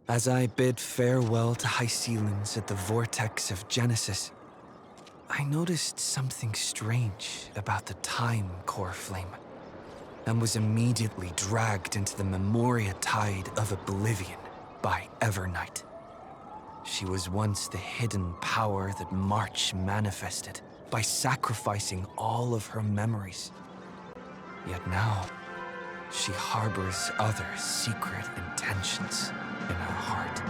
As I bid farewell to high ceilings at the vortex of Genesis, I noticed something strange about the time core flame, and was immediately dragged into the Memoria tide of oblivion by Evernight. She was once the hidden power that March manifested by sacrificing all of her memories. Yet now, she harbors other secret intentions in her heart.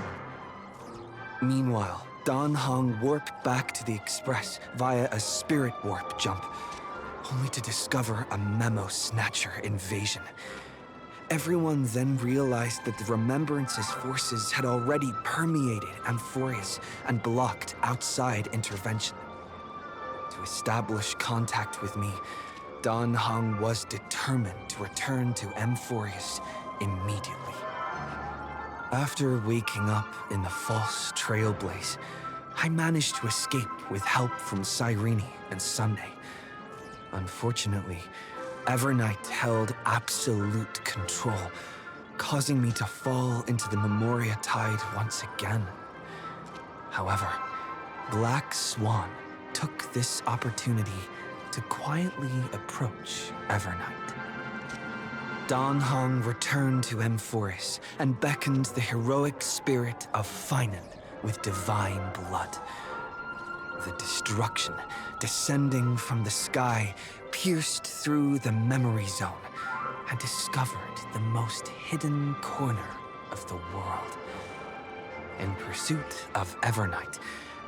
Meanwhile, Dan Heng warped back to the Express via a spirit warp jump, only to discover a memo snatcher invasion. Everyone then realized that the Remembrance's forces had already permeated Amphorius and blocked outside intervention. To establish contact with me, Dan Heng was determined to return to Amphorius immediately. After waking up in the false trailblaze, I managed to escape with help from Cyrene and Sunday. Unfortunately, Evernight held absolute control, causing me to fall into the Memoria tide once again. However, Black Swan took this opportunity to quietly approach Evernight. Dan Heng returned to Amphorus and beckoned the heroic spirit of Finan with divine blood. The destruction descending from the sky pierced through the memory zone and discovered the most hidden corner of the world. In pursuit of Evernight,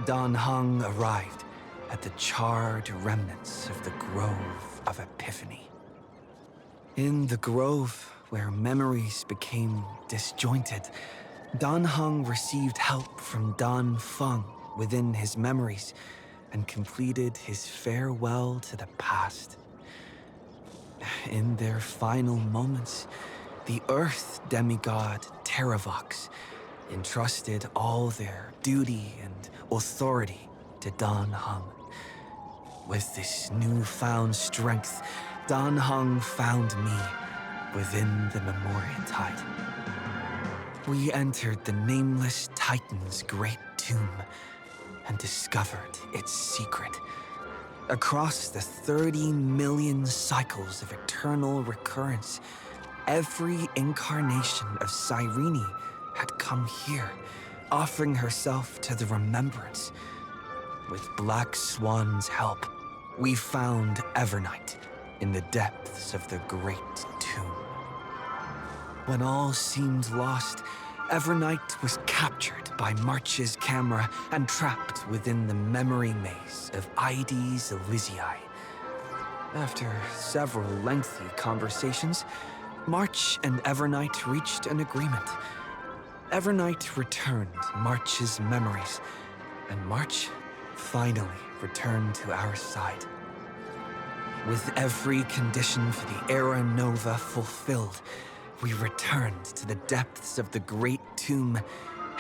Dan Heng arrived at the charred remnants of the Grove of Epiphany. In the grove, where memories became disjointed, Dan Heng received help from Dan Feng within his memories and completed his farewell to the past. In their final moments, the Earth demigod Terravox entrusted all their duty and authority to Dan Heng. With this newfound strength, Dan Heng found me within the Memoria tide. We entered the nameless Titan's great tomb and discovered its secret. Across the 30 million cycles of eternal recurrence, every incarnation of Cyrene had come here, offering herself to the Remembrance. With Black Swan's help, we found Evernight in the depths of the great tomb. When all seemed lost, Evernight was captured by March's camera and trapped within the memory maze of Ides Elysiae. After several lengthy conversations, March and Evernight reached an agreement. Evernight returned March's memories, and March finally returned to our side. With every condition for the Era Nova fulfilled, we returned to the depths of the Great Tomb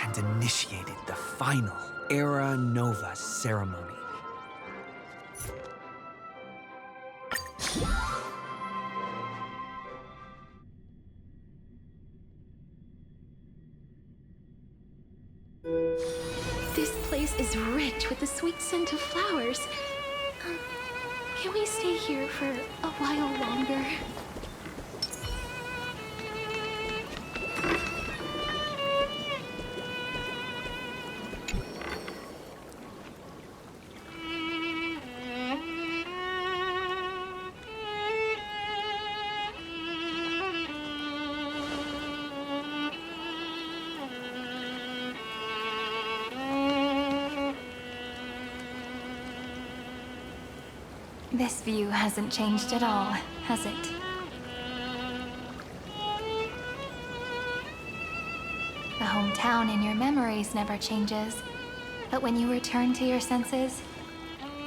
and initiated the final Era Nova ceremony. This place is rich with the sweet scent of flowers. Can we stay here for a while longer? This view hasn't changed at all, has it? The hometown in your memories never changes, but when you return to your senses,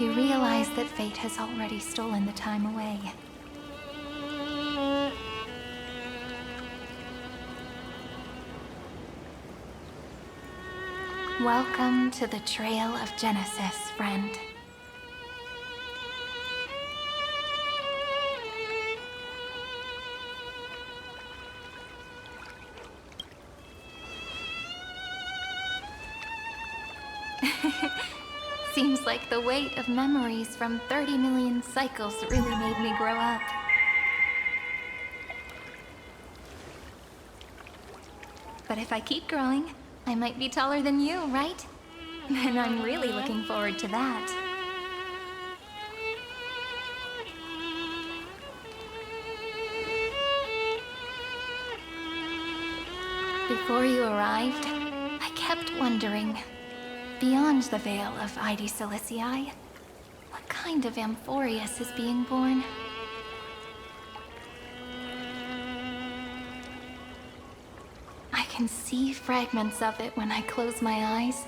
you realize that fate has already stolen the time away. Welcome to the Trail of Genesis, friend. Seems like the weight of memories from 30 million cycles really made me grow up. But if I keep growing, I might be taller than you, right? And I'm really looking forward to that. Before you arrived, I kept wondering, beyond the veil of Id Silicii, what kind of Amphoreus is being born? I can see fragments of it when I close my eyes.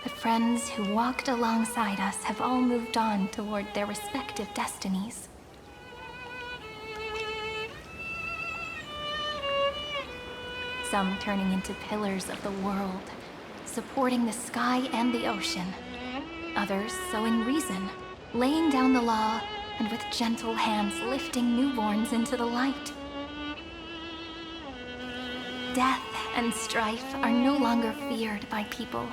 The friends who walked alongside us have all moved on toward their respective destinies. Some turning into pillars of the world, supporting the sky and the ocean. Others sowing reason, laying down the law, and with gentle hands lifting newborns into the light. Death and strife are no longer feared by people,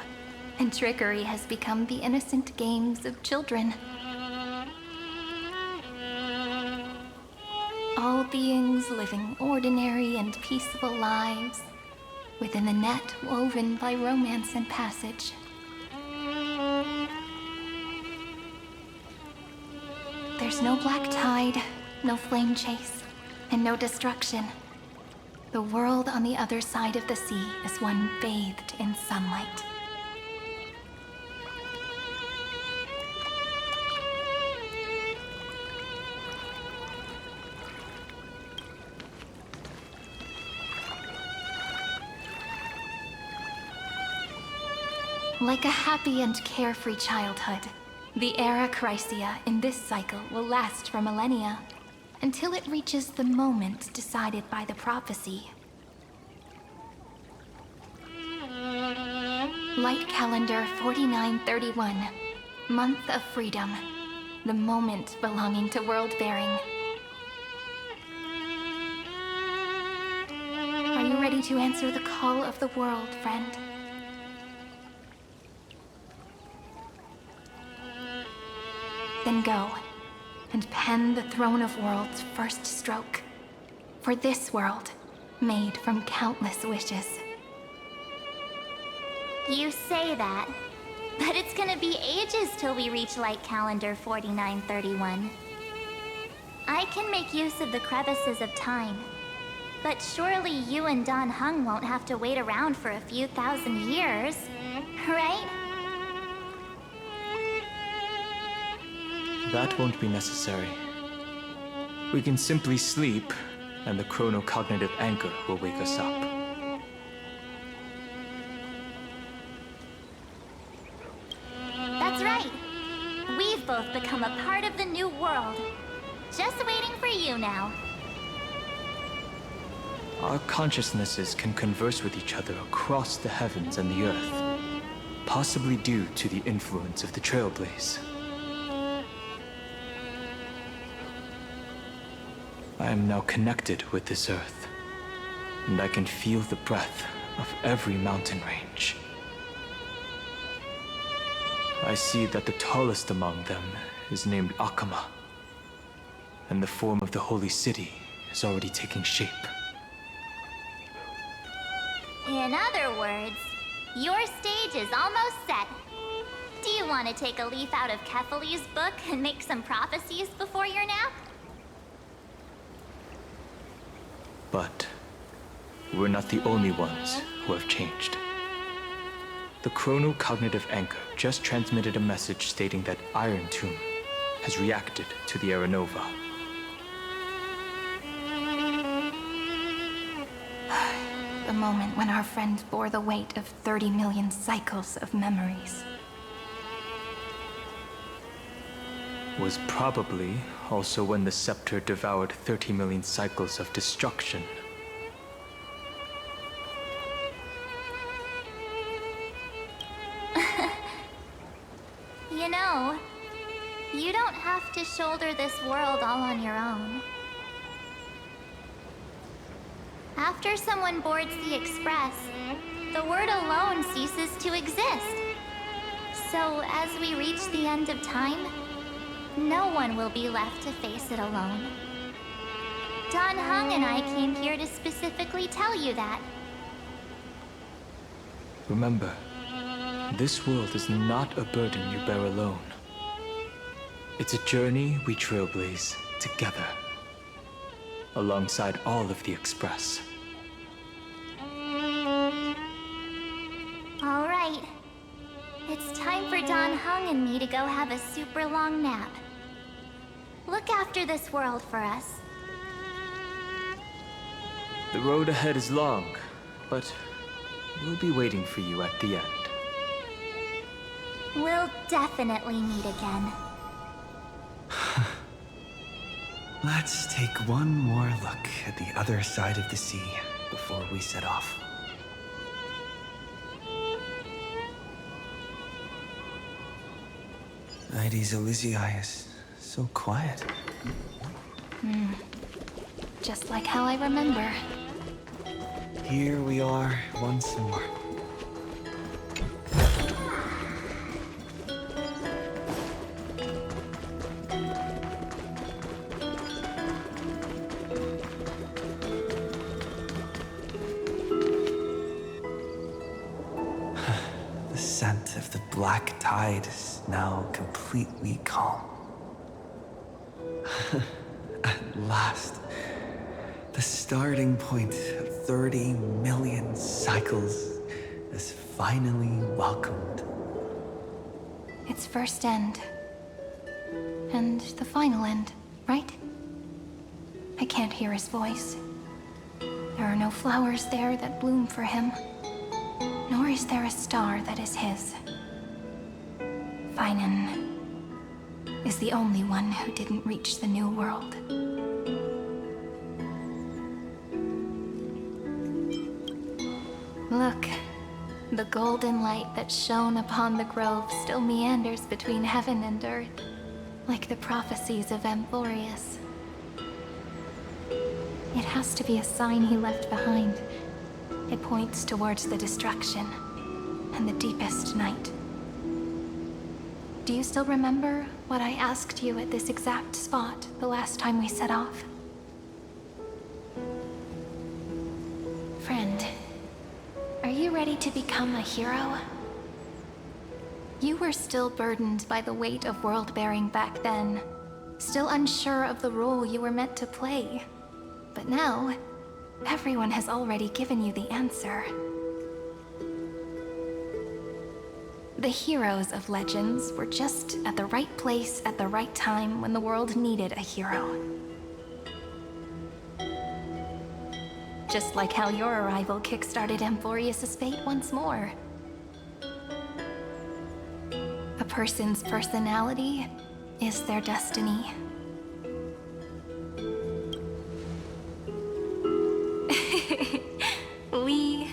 and trickery has become the innocent games of children. All beings living ordinary and peaceful lives within the net woven by romance and passage. There's no black tide, no flame chase, and no destruction. The world on the other side of the sea is one bathed in sunlight. Like a happy and carefree childhood, the era Chrysia in this cycle will last for millennia, until it reaches the moment decided by the prophecy. Light calendar 4931, month of freedom, the moment belonging to world-bearing. Are you ready to answer the call of the world, friend? Then go, and pen the Throne of Worlds' first stroke. For this world, made from countless wishes. You say that, but it's gonna be ages till we reach Light Calendar 4931. I can make use of the crevices of time, but surely you and Don Hung won't have to wait around for a few thousand years, right? That won't be necessary. We can simply sleep, and the chronocognitive anchor will wake us up. That's right. We've both become a part of the new world. Just waiting for you now. Our consciousnesses can converse with each other across the heavens and the earth, possibly due to the influence of the Trailblaze. I am now connected with this earth, and I can feel the breath of every mountain range. I see that the tallest among them is named Akama, and the form of the holy city is already taking shape. In other words, your stage is almost set. Do you want to take a leaf out of Kefali's book and make some prophecies before your nap? But we're not the only ones who have changed. The chronocognitive anchor just transmitted a message stating that Iron Tomb has reacted to the Era Nova. The moment when our friend bore the weight of 30 million cycles of memories. Was probably also when the scepter devoured 30 million cycles of destruction. You know, you don't have to shoulder this world all on your own. After someone boards the Express, the word alone ceases to exist. So, as we reach the end of time, no one will be left to face it alone. Don Hung and I came here to specifically tell you that. Remember, this world is not a burden you bear alone. It's a journey we trailblaze together, alongside all of the Express. All right. It's time for Don Hung and me to go have a super long nap. Look after this world for us. The road ahead is long, but we'll be waiting for you at the end. We'll definitely meet again. Let's take one more look at the other side of the sea before we set off. Ides Elysiae is so quiet. Just like how I remember. Here we are once more. The scent of the black tide is now completely calm. At last, the starting point of 30 million cycles is finally welcomed. Its first end. And the final end, right? I can't hear his voice. There are no flowers there that bloom for him. Nor is there a star that is his. Feinen is the only one who didn't reach the new world. Look, the golden light that shone upon the grove still meanders between heaven and earth, like the prophecies of Amphorius. It has to be a sign he left behind. It points towards the destruction and the deepest night. Do you still remember what I asked you at this exact spot the last time we set off? Friend, are you ready to become a hero? You were still burdened by the weight of world-bearing back then, still unsure of the role you were meant to play. But now, everyone has already given you the answer. The heroes of legends were just at the right place at the right time when the world needed a hero. Just like how your arrival kickstarted Amphorius' fate once more. A person's personality is their destiny. We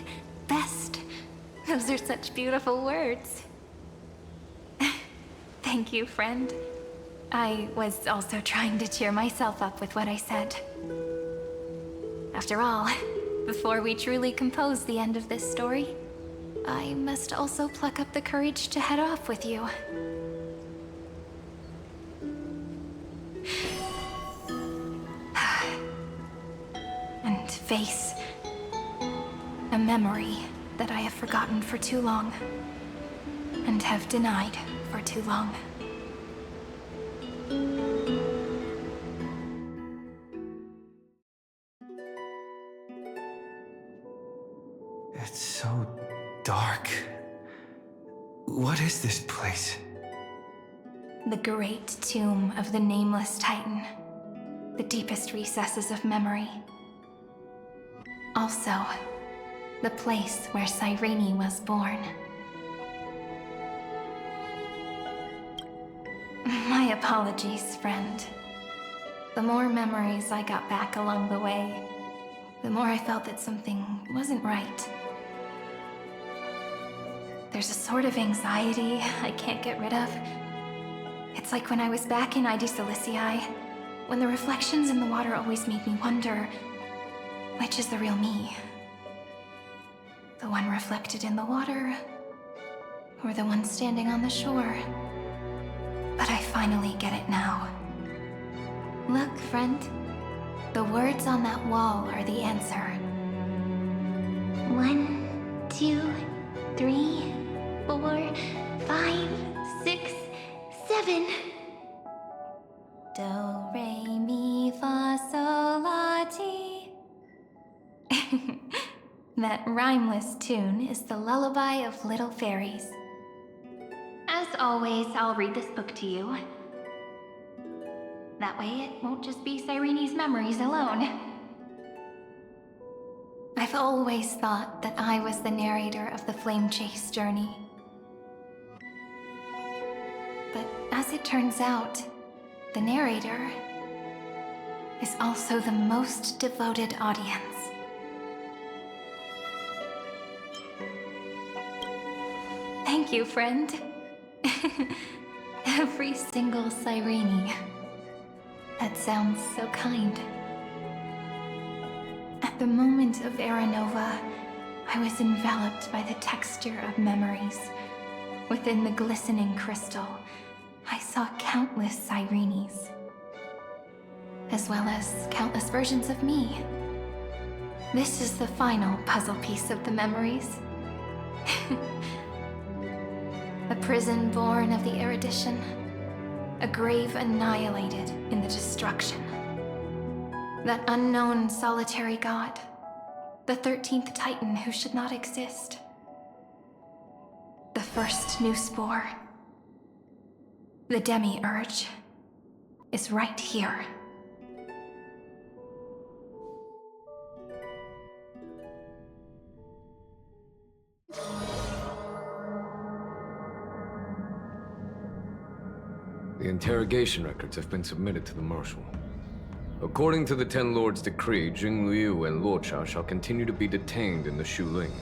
best. Those are such beautiful words. Thank you, friend. I was also trying to cheer myself up with what I said. After all, before we truly compose the end of this story, I must also pluck up the courage to head off with you. And face a memory that I have forgotten for too long, and have denied for too long. It's so dark. What is this place? The great tomb of the nameless Titan. The deepest recesses of memory. Also, the place where Cyrene was born. My apologies, friend. The more memories I got back along the way, the more I felt that something wasn't right. There's a sort of anxiety I can't get rid of. It's like when I was back in Ides Elysiae, when the reflections in the water always made me wonder, which is the real me? The one reflected in the water, or the one standing on the shore. But I finally get it now. Look, friend. The words on that wall are the answer. 1, 2, 3, 4, 5, 6, 7. Do, re, mi, fa, sol, la, ti. That rhymeless tune is the lullaby of little fairies. As always, I'll read this book to you. That way it won't just be Cyrene's memories alone. I've always thought that I was the narrator of the Flame Chase journey. But as it turns out, the narrator is also the most devoted audience. Thank you, friend. Every single Cyrene. That sounds so kind. At the moment of Aranova, I was enveloped by the texture of memories. Within the glistening crystal, I saw countless Cyrenes, as well as countless versions of me. This is the final puzzle piece of the memories. A prison born of the erudition, a grave annihilated in the destruction. That unknown solitary god, the 13th Titan who should not exist. The first new spore, the demiurge, is right here. The interrogation records have been submitted to the Marshal. According to the Ten Lords' decree, Jing Liu and Luocha shall continue to be detained in the Shuling.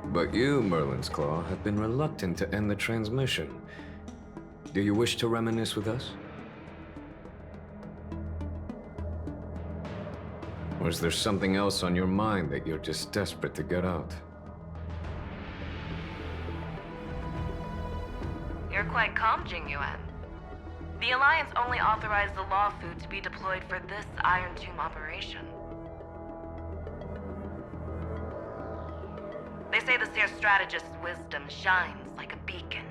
But you, Merlin's Claw, have been reluctant to end the transmission. Do you wish to reminisce with us? Or is there something else on your mind that you're just desperate to get out? You're quite calm, Jingyuan. The Alliance only authorized the Law Fu to be deployed for this Iron Tomb operation. They say the Seer Strategist's wisdom shines like a beacon.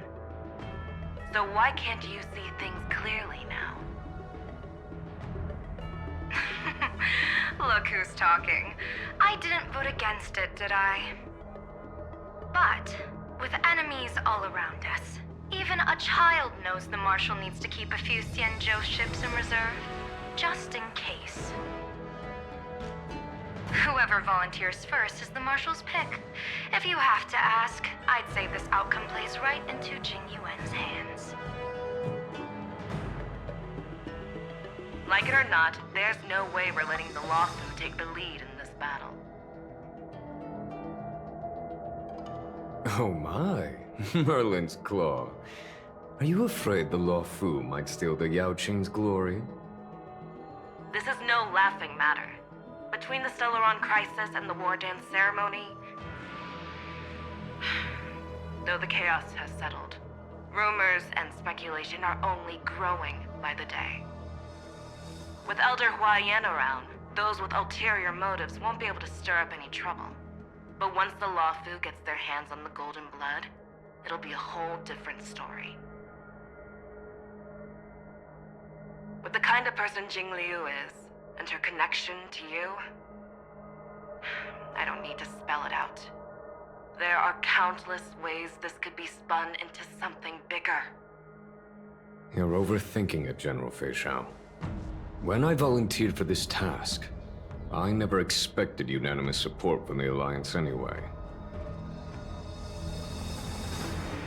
So why can't you see things clearly now? Look who's talking. I didn't vote against it, did I? But, with enemies all around us, even a child knows the Marshal needs to keep a few Xianzhou ships in reserve, just in case. Whoever volunteers first is the Marshal's pick. If you have to ask, I'd say this outcome plays right into Jing Yuan's hands. Like it or not, there's no way we're letting the Law Fu take the lead in this battle. Oh my, Merlin's Claw. Are you afraid the Law Fu might steal the Yao Qing's glory? This is no laughing matter. Between the Stellaron crisis and the War Dance ceremony, though the chaos has settled, rumors and speculation are only growing by the day. With Elder Huaiyan around, those with ulterior motives won't be able to stir up any trouble. But once the Law Fu gets their hands on the Golden Blood, it'll be a whole different story. With the kind of person Jing Liu is, and her connection to you, I don't need to spell it out. There are countless ways this could be spun into something bigger. You're overthinking it, General Fei Shao. When I volunteered for this task, I never expected unanimous support from the Alliance anyway.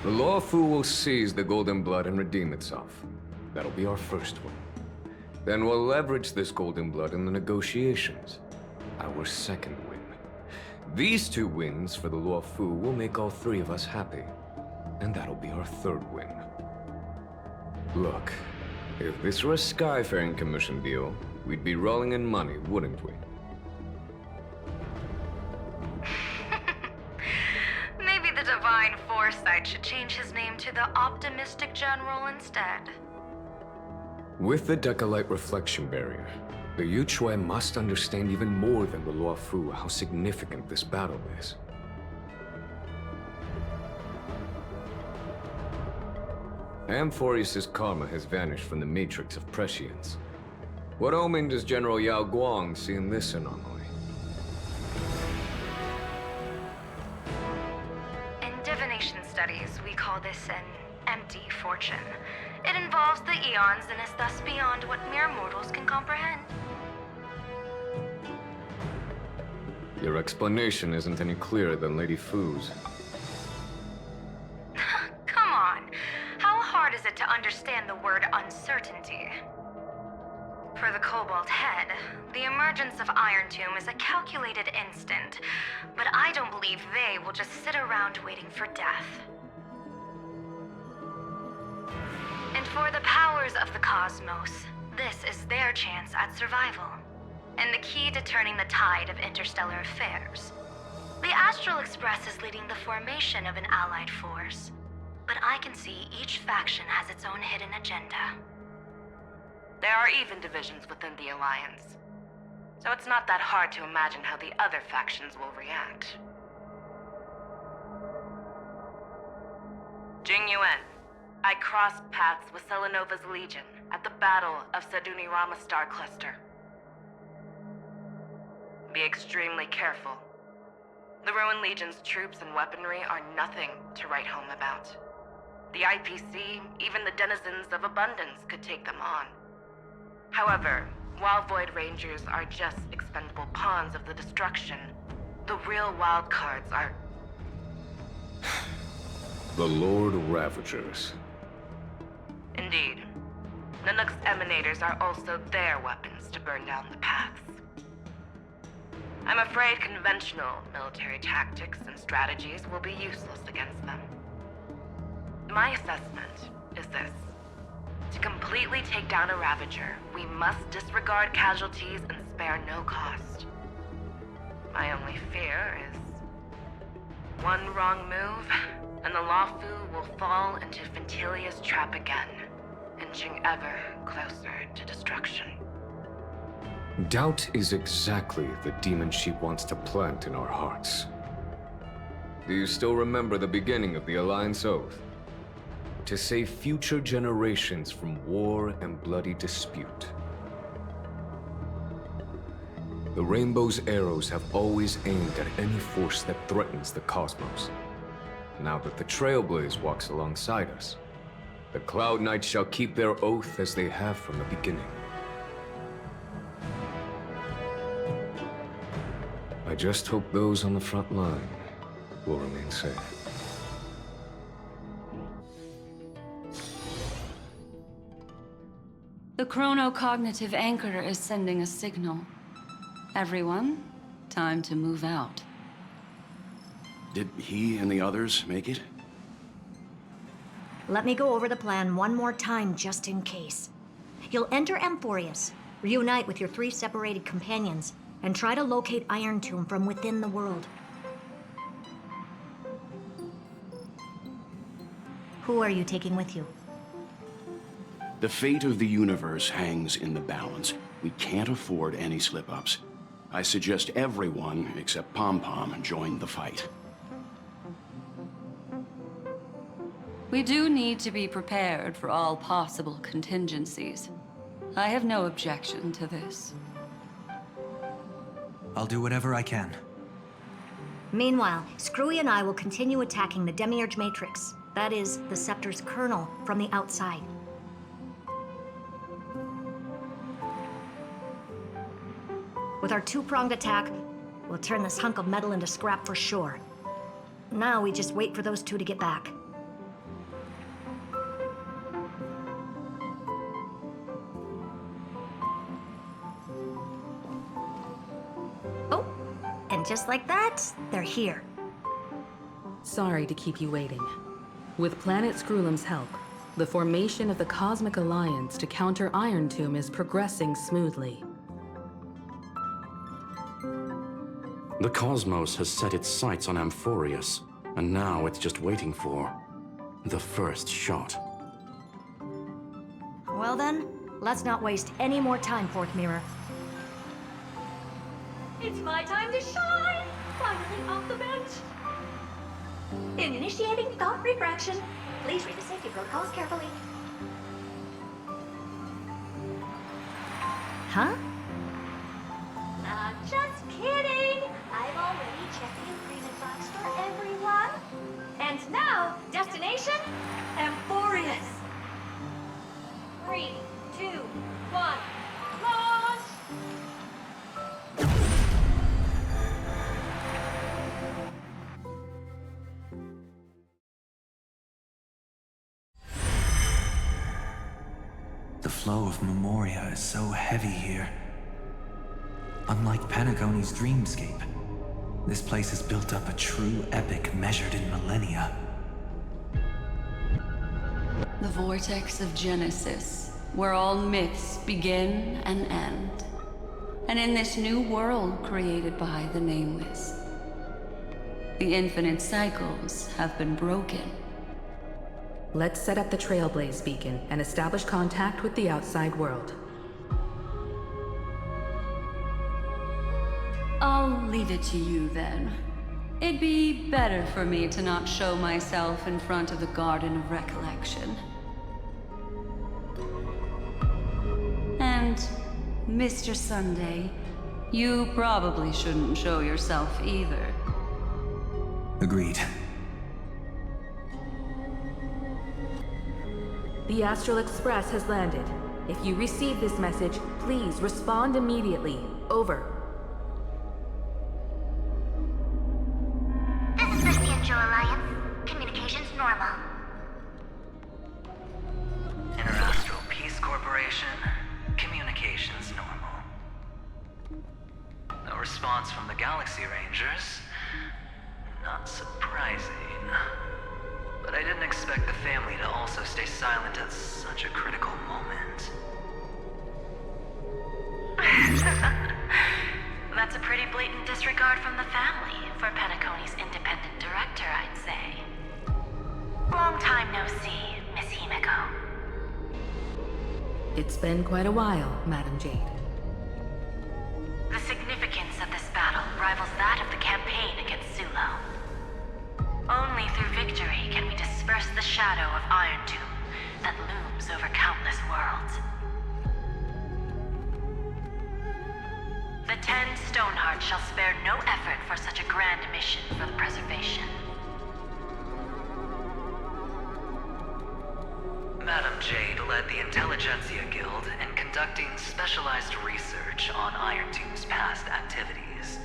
The Law Fu will seize the Golden Blood and redeem itself. That'll be our first one. Then we'll leverage this Golden Blood in the negotiations. Our second win. These 2 wins for the Law Fu will make all 3 of us happy. And that'll be our third win. Look, if this were a Skyfaring Commission deal, we'd be rolling in money, wouldn't we? Foresight should change his name to the Optimistic General instead. With the Decalite reflection barrier, the Yuchue must understand even more than the Luofu how significant this battle is. Amphorius' karma has vanished from the matrix of prescience. What omen does General Yao Guang see in this anomaly? In divination studies, we call this an empty fortune. It involves the eons and is thus beyond what mere mortals can comprehend. Your explanation isn't any clearer than Lady Fu's. Come on. How hard is it to understand the word uncertainty? For the Cobalt Head, the emergence of Iron Tomb is a calculated instant, but I don't believe they will just sit around waiting for death. And for the powers of the cosmos, this is their chance at survival, and the key to turning the tide of interstellar affairs. The Astral Express is leading the formation of an allied force, but I can see each faction has its own hidden agenda. There are even divisions within the Alliance, so it's not that hard to imagine how the other factions will react. Jing Yuan, I crossed paths with Selenova's Legion at the Battle of Sadunirama Star Cluster. Be extremely careful. The Ruined Legion's troops and weaponry are nothing to write home about. The IPC, even the denizens of Abundance, could take them on. However, while Void Rangers are just expendable pawns of the destruction, the real wild cards are... The Lord Ravagers. Indeed. Nanook's emanators are also their weapons to burn down the paths. I'm afraid conventional military tactics and strategies will be useless against them. My assessment is this. To completely take down a Ravager, we must disregard casualties and spare no cost. My only fear is one wrong move, and the Luofu will fall into Ventilia's trap again, inching ever closer to destruction. Doubt is exactly the demon she wants to plant in our hearts. Do you still remember the beginning of the Alliance Oath? To save future generations from war and bloody dispute. The Rainbow's arrows have always aimed at any force that threatens the cosmos. Now that the Trailblaze walks alongside us, the Cloud Knights shall keep their oath as they have from the beginning. I just hope those on the front line will remain safe. The chronocognitive anchor is sending a signal. Everyone, time to move out. Did he and the others make it? Let me go over the plan one more time, just in case. You'll enter Amphorius, reunite with your 3 separated companions, and try to locate Iron Tomb from within the world. Who are you taking with you? The fate of the universe hangs in the balance. We can't afford any slip-ups. I suggest everyone, except Pom-Pom, join the fight. We do need to be prepared for all possible contingencies. I have no objection to this. I'll do whatever I can. Meanwhile, Screwy and I will continue attacking the Demiurge Matrix. That is, the Scepter's kernel, from the outside. With our 2-pronged attack, we'll turn this hunk of metal into scrap for sure. Now we just wait for those 2 to get back. Oh, and just like that, they're here. Sorry to keep you waiting. With Planet Screwlum's help, the formation of the Cosmic Alliance to counter Iron Tomb is progressing smoothly. The cosmos has set its sights on Amphorius, And now it's just waiting for the first shot. Well then, let's not waste any more time, Fourth Mirror. It's my time to shine! Finally off the bench! Initiating thought refraction. Please read the safety protocols carefully. Huh? Just kidding! I've already checked the agreement box for everyone. And now, destination? Amphorius! 3, 2, 1, launch! The flow of Memoria is so heavy here. Unlike Panagone's dreamscape, this place has built up a true epic measured in millennia. The vortex of Genesis, where all myths begin and end. And in this new world created by the Nameless, the infinite cycles have been broken. Let's set up the Trailblaze beacon and establish contact with the outside world. I'll leave it to you then. It'd be better for me to not show myself in front of the Garden of Recollection. And, Mr. Sunday, you probably shouldn't show yourself either. Agreed. The Astral Express has landed. If you receive this message, please respond immediately. Over. This is the Cianjo Alliance. Communications normal. Interastral Peace Corporation. Communications normal. No response from the Galaxy Rangers. Not surprising. But I didn't expect the family to also stay silent at such a critical moment. That's a pretty blatant disregard from the family for Panacone's independent director, I'd say. Long time no see, Miss Himiko. It's been quite a while, Madam Jade. The significance of this battle rivals that of the campaign against Zulo. Only through victory can we disperse the shadow of Iron Tomb that looms over countless worlds. The 10 Stonehearts shall spare no effort for such a grand mission for the preservation. Madam Jade led the Intelligentsia Guild in conducting specialized research on Iron Tomb's past activities.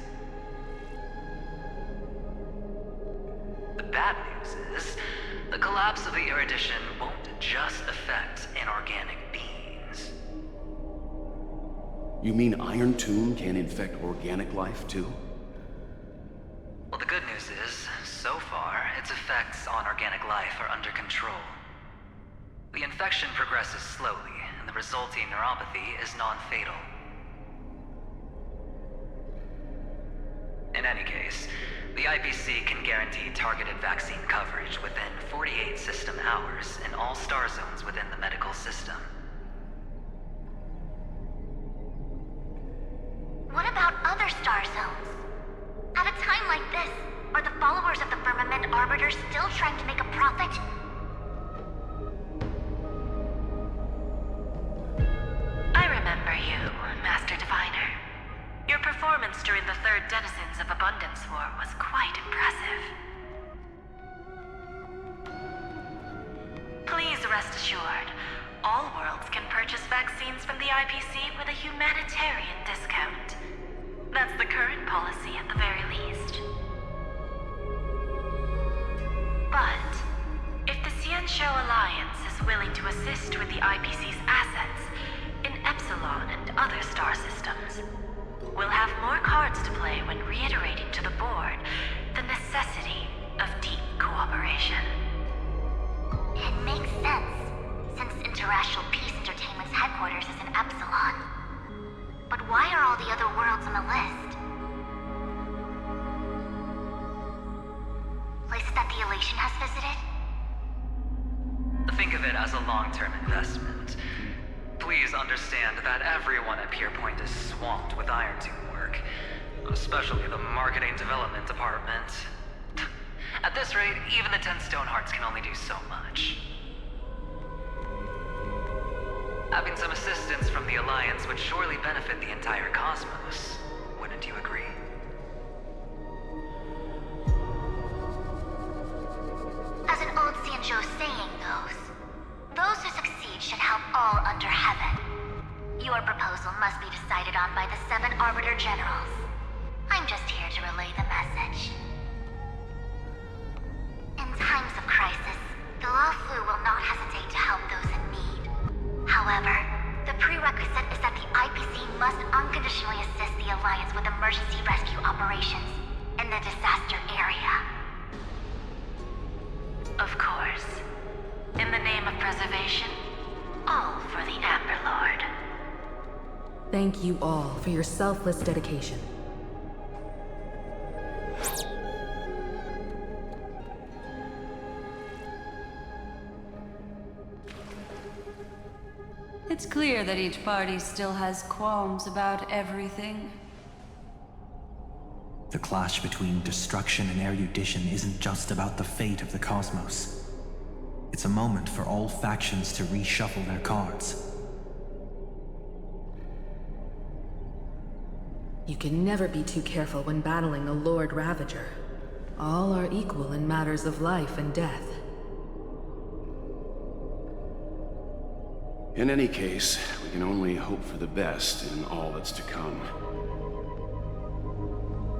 The bad news is, the collapse of the Erudition won't just affect inorganic beings. You mean Iron Tomb can infect organic life, too? Well, the good news is, so far, its effects on organic life are under control. The infection progresses slowly, and the resulting neuropathy is non-fatal. In any case, the IPC can guarantee targeted vaccine coverage within 48 system hours in all star zones within the medical system. What about other star zones? At a time like this, are the followers of the Firmament Arbiters still trying to make a profit? I remember you, Master Diviner. Your performance during the Third Denizens of Abundance War was quite impressive. Please rest assured, all worlds can purchase vaccines from the IPC with a humanitarian discount. That's the current policy at the very least. But, if the Cianjo Alliance is willing to assist with the IPC's assets in Epsilon and other star systems, we'll have more cards to play when reiterating to the board the necessity of deep cooperation. It makes sense, since Interastral Peace Entertainment's headquarters is in Epsilon. But why are all the other worlds on the list? Places that the Elation has visited? Think of it as a long-term investment. Please understand that everyone at Pierpoint is swamped with Iron Tomb work, especially the marketing development department. At this rate, even the 10 Stonehearts can only do so much. Having some assistance from the Alliance would surely benefit the entire cosmos. Wouldn't you agree? As an old Sanjo saying goes, those who succeed should help all under heaven. Your proposal must be decided on by the 7 Arbiter Generals. I'm just here to relay the message. In times of crisis, the Luofu will not hesitate to help those in need. However, the prerequisite is that the IPC must unconditionally assist the Alliance with emergency rescue operations in the disaster area. Of course. In the name of preservation, all for the Amber Lord. Thank you all for your selfless dedication. It's clear that each party still has qualms about everything. The clash between destruction and erudition isn't just about the fate of the cosmos. It's a moment for all factions to reshuffle their cards. You can never be too careful when battling the Lord Ravager. All are equal in matters of life and death. In any case, we can only hope for the best in all that's to come.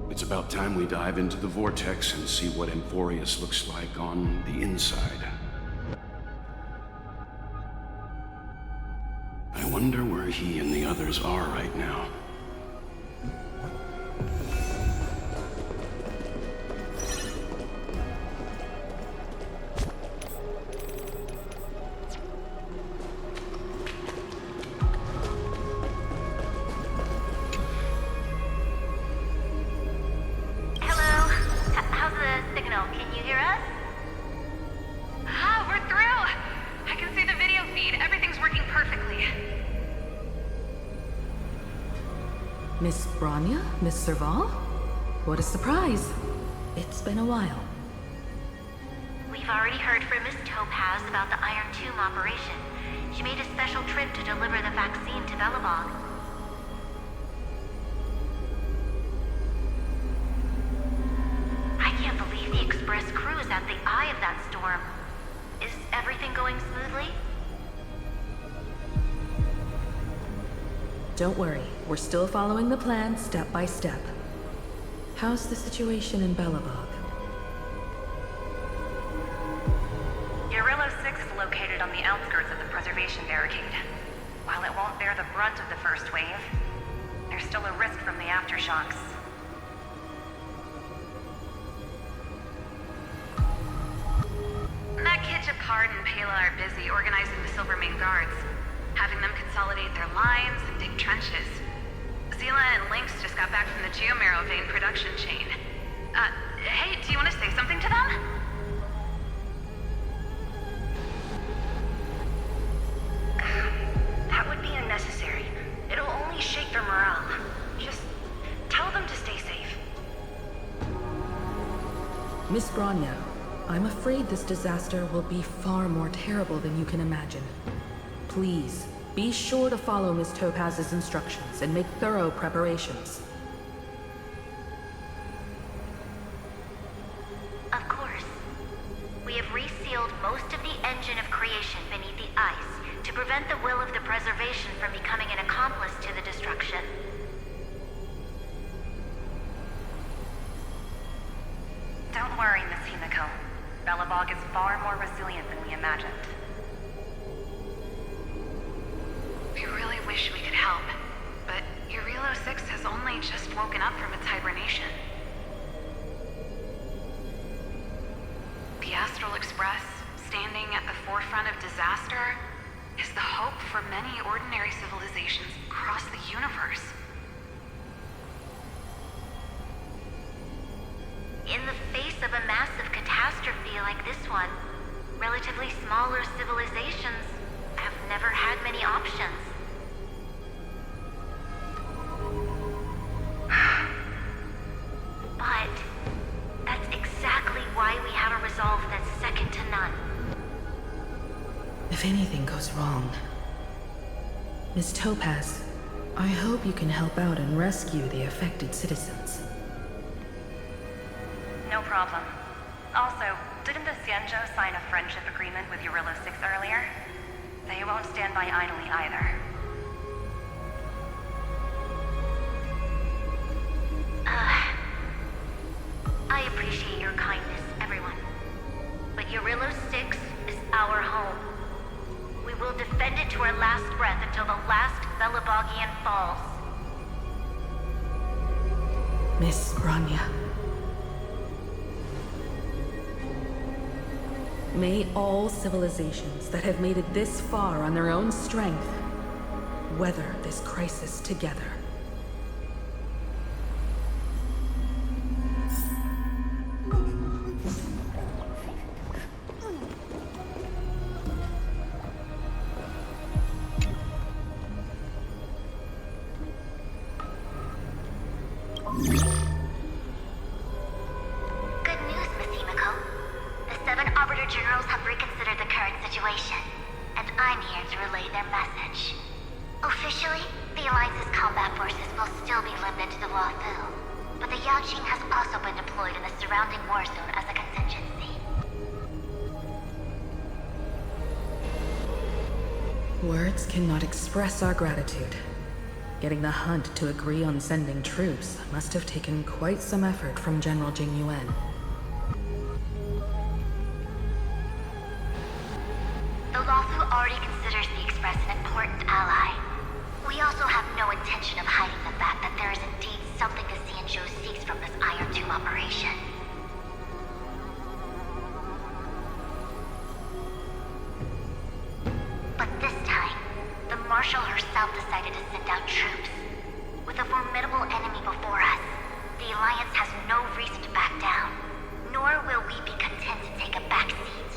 It's about time we dive into the vortex and see what Amphorius looks like on the inside. I wonder where he and the others are right now. Miss Bronya? Miss Serval? What a surprise. It's been a while. We've already heard from Miss Topaz about the Iron Tomb operation. She made a special trip to deliver the vaccine to Belobog. I can't believe the Express crew is at the eye of that storm. Is everything going smoothly? Don't worry, we're still following the plan step by step. How's the situation in Belobog? Urillo 6 is located on the outskirts of the preservation barricade. While it won't bear the brunt of the first wave, there's still a risk from the aftershocks. Nakij, Picard, and Pela are busy organizing the Silvermane Guards, having them consolidate their lines and dig trenches. Zila and Lynx just got back from the Geomarrow vein production chain. Hey, do you want to say something to them? That would be unnecessary. It'll only shake their morale. Just tell them to stay safe. Miss Bronya, I'm afraid this disaster will be far more terrible than you can imagine. Please, be sure to follow Miss Topaz's instructions and make thorough preparations. Of course. We have resealed most of the engine of creation beneath the ice to prevent the will of the preservation from becoming an accomplice to the destruction. Don't worry, Miss Himiko. Belobog is far more resilient than we imagined. We really wish we could help, but Urillo 6 has only just woken up from its hibernation. The Astral Express, standing at the forefront of disaster, is the hope for many ordinary civilizations across the universe. In the face of a massive catastrophe, this one, relatively smaller civilizations have never had many options. But that's exactly why we have a resolve that's second to none. If anything goes wrong... Miss Topaz, I hope you can help out and rescue the affected citizens. No problem. Also, didn't the Xianzhou sign a friendship agreement with Eurillo 6 earlier? They won't stand by idly either. I appreciate your kindness, everyone. But Eurillo 6 is our home. We will defend it to our last breath until the last Velabogian falls. Miss Branya. May all civilizations that have made it this far on their own strength weather this crisis together. Good news, Miss Himiko. The 7 Arbiter Generals have reconsidered the current situation, and I'm here to relay their message. Officially, the Alliance's combat forces will still be limited to the Luofu, but the Yaqing has also been deployed in the surrounding war zone as a contingency. Words cannot express our gratitude. Getting the Hunt to agree on sending troops must have taken quite some effort from General Jing Yuan. The Luofu already considers the Express an important ally. We also have no intention of hiding the fact that there is indeed something the Xianzhou seeks from this Iron Tomb operation. But this time, the Marshal herself decided to send out troops. With a formidable enemy before us, the Alliance has no reason to back down, nor will we be content to take a back seat.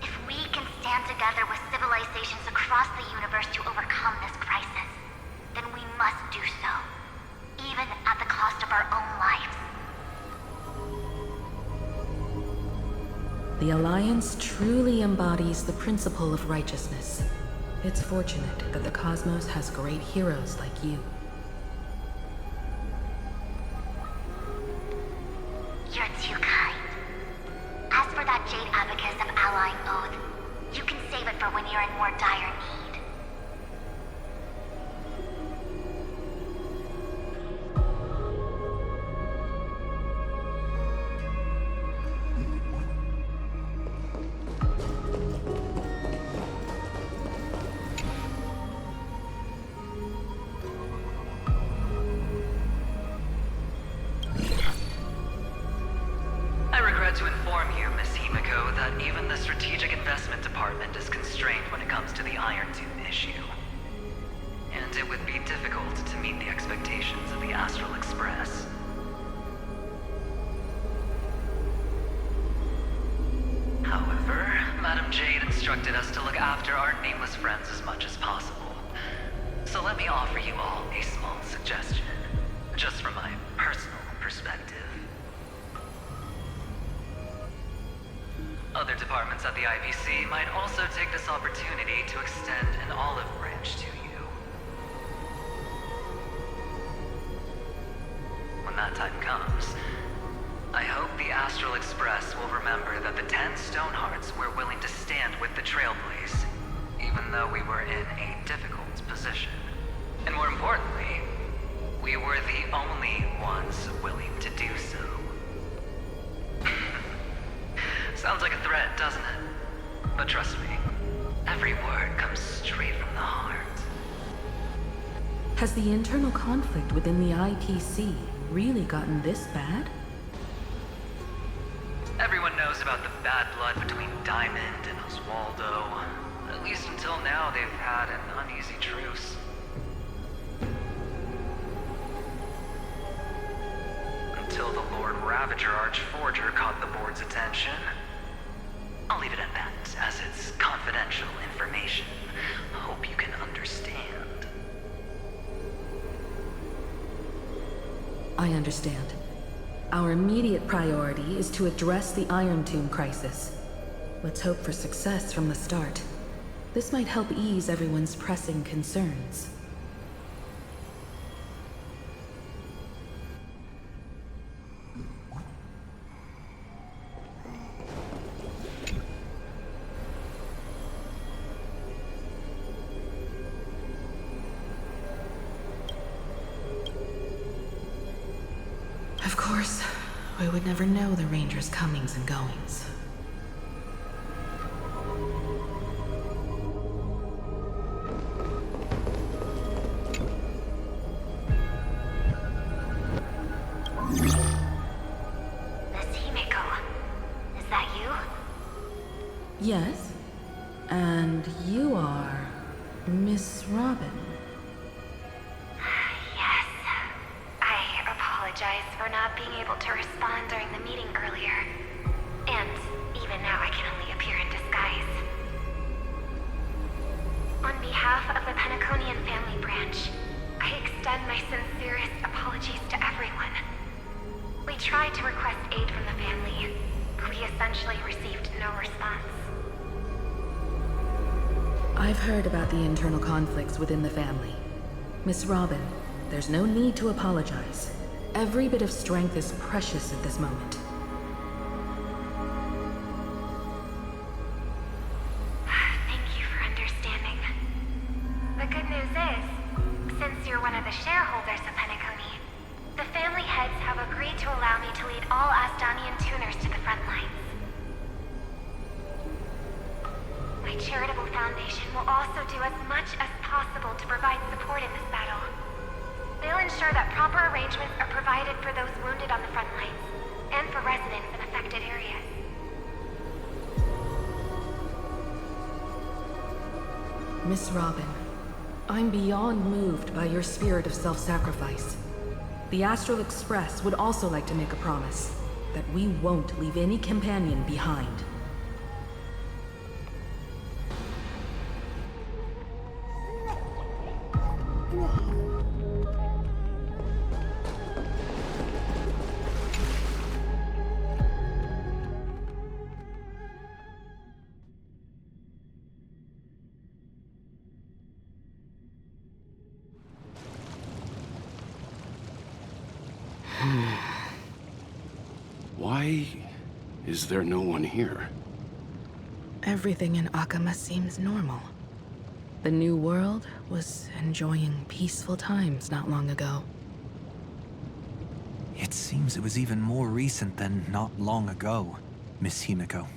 If we can stand together with civilizations across the universe to overcome this crisis, then we must do so, even at the cost of our own lives. The Alliance truly embodies the principle of righteousness. It's fortunate that the cosmos has great heroes like you. You're too kind. As for that Jade Abacus of Allying Oath, you can save it for when you're in more dire need. I regret to inform you, Miss Himiko, that even the Strategic Investment Department is constrained when it comes to the Iron Tomb issue. And it would be difficult to meet the expectations of the Astral Express. However, Madam Jade instructed us to look after our nameless friends as much as possible. So let me offer you all a small suggestion, just from my personal perspective. Other departments at the IPC might also take this opportunity to extend an olive branch to you. When that time comes, I hope the Astral Express will remember that the 10 Stonehearts were willing to stand with the Trailblaze, even though we were in a difficult position. And more importantly, we were the only ones willing to do so. Sounds like a threat, doesn't it? But trust me, every word comes straight from the heart. Has the internal conflict within the IPC really gotten this bad? Everyone knows about the bad blood between Diamond and Oswaldo. At least until now, they've had an uneasy truce. Until the Lord Ravager Archforger caught the board's attention. I'll leave it at that, as it's confidential information. Hope you can understand. I understand. Our immediate priority is to address the Iron Tomb crisis. Let's hope for success from the start. This might help ease everyone's pressing concerns. Of course, we would never know the Ranger's comings and goings. Miss Himiko, is that you? Yes, and you are Miss Robin. Yes. I apologize for not being able to respond during the meeting earlier. And even now I can only appear in disguise. On behalf of the Penaconian family branch, I extend my sincerest apologies to everyone. We tried to request aid from the family. We essentially received no response. I've heard about the internal conflicts within the family. Miss Robin, there's no need to apologize. Every bit of strength is precious at this moment. Thank you for understanding. The good news is, since you're one of the shareholders of Penacony, the family heads have agreed to allow me to lead all Astonian tuners to the front lines. My charitable foundation will also do as much as possible to provide support in this battle. They'll ensure that proper arrangements are provided for those wounded on the front lines, and for residents in affected areas. Miss Robin, I'm beyond moved by your spirit of self-sacrifice. The Astral Express would also like to make a promise that we won't leave any companion behind. Why is there no one here? Everything in Akama seems normal. The New World was enjoying peaceful times not long ago. It seems it was even more recent than not long ago, Miss Himiko.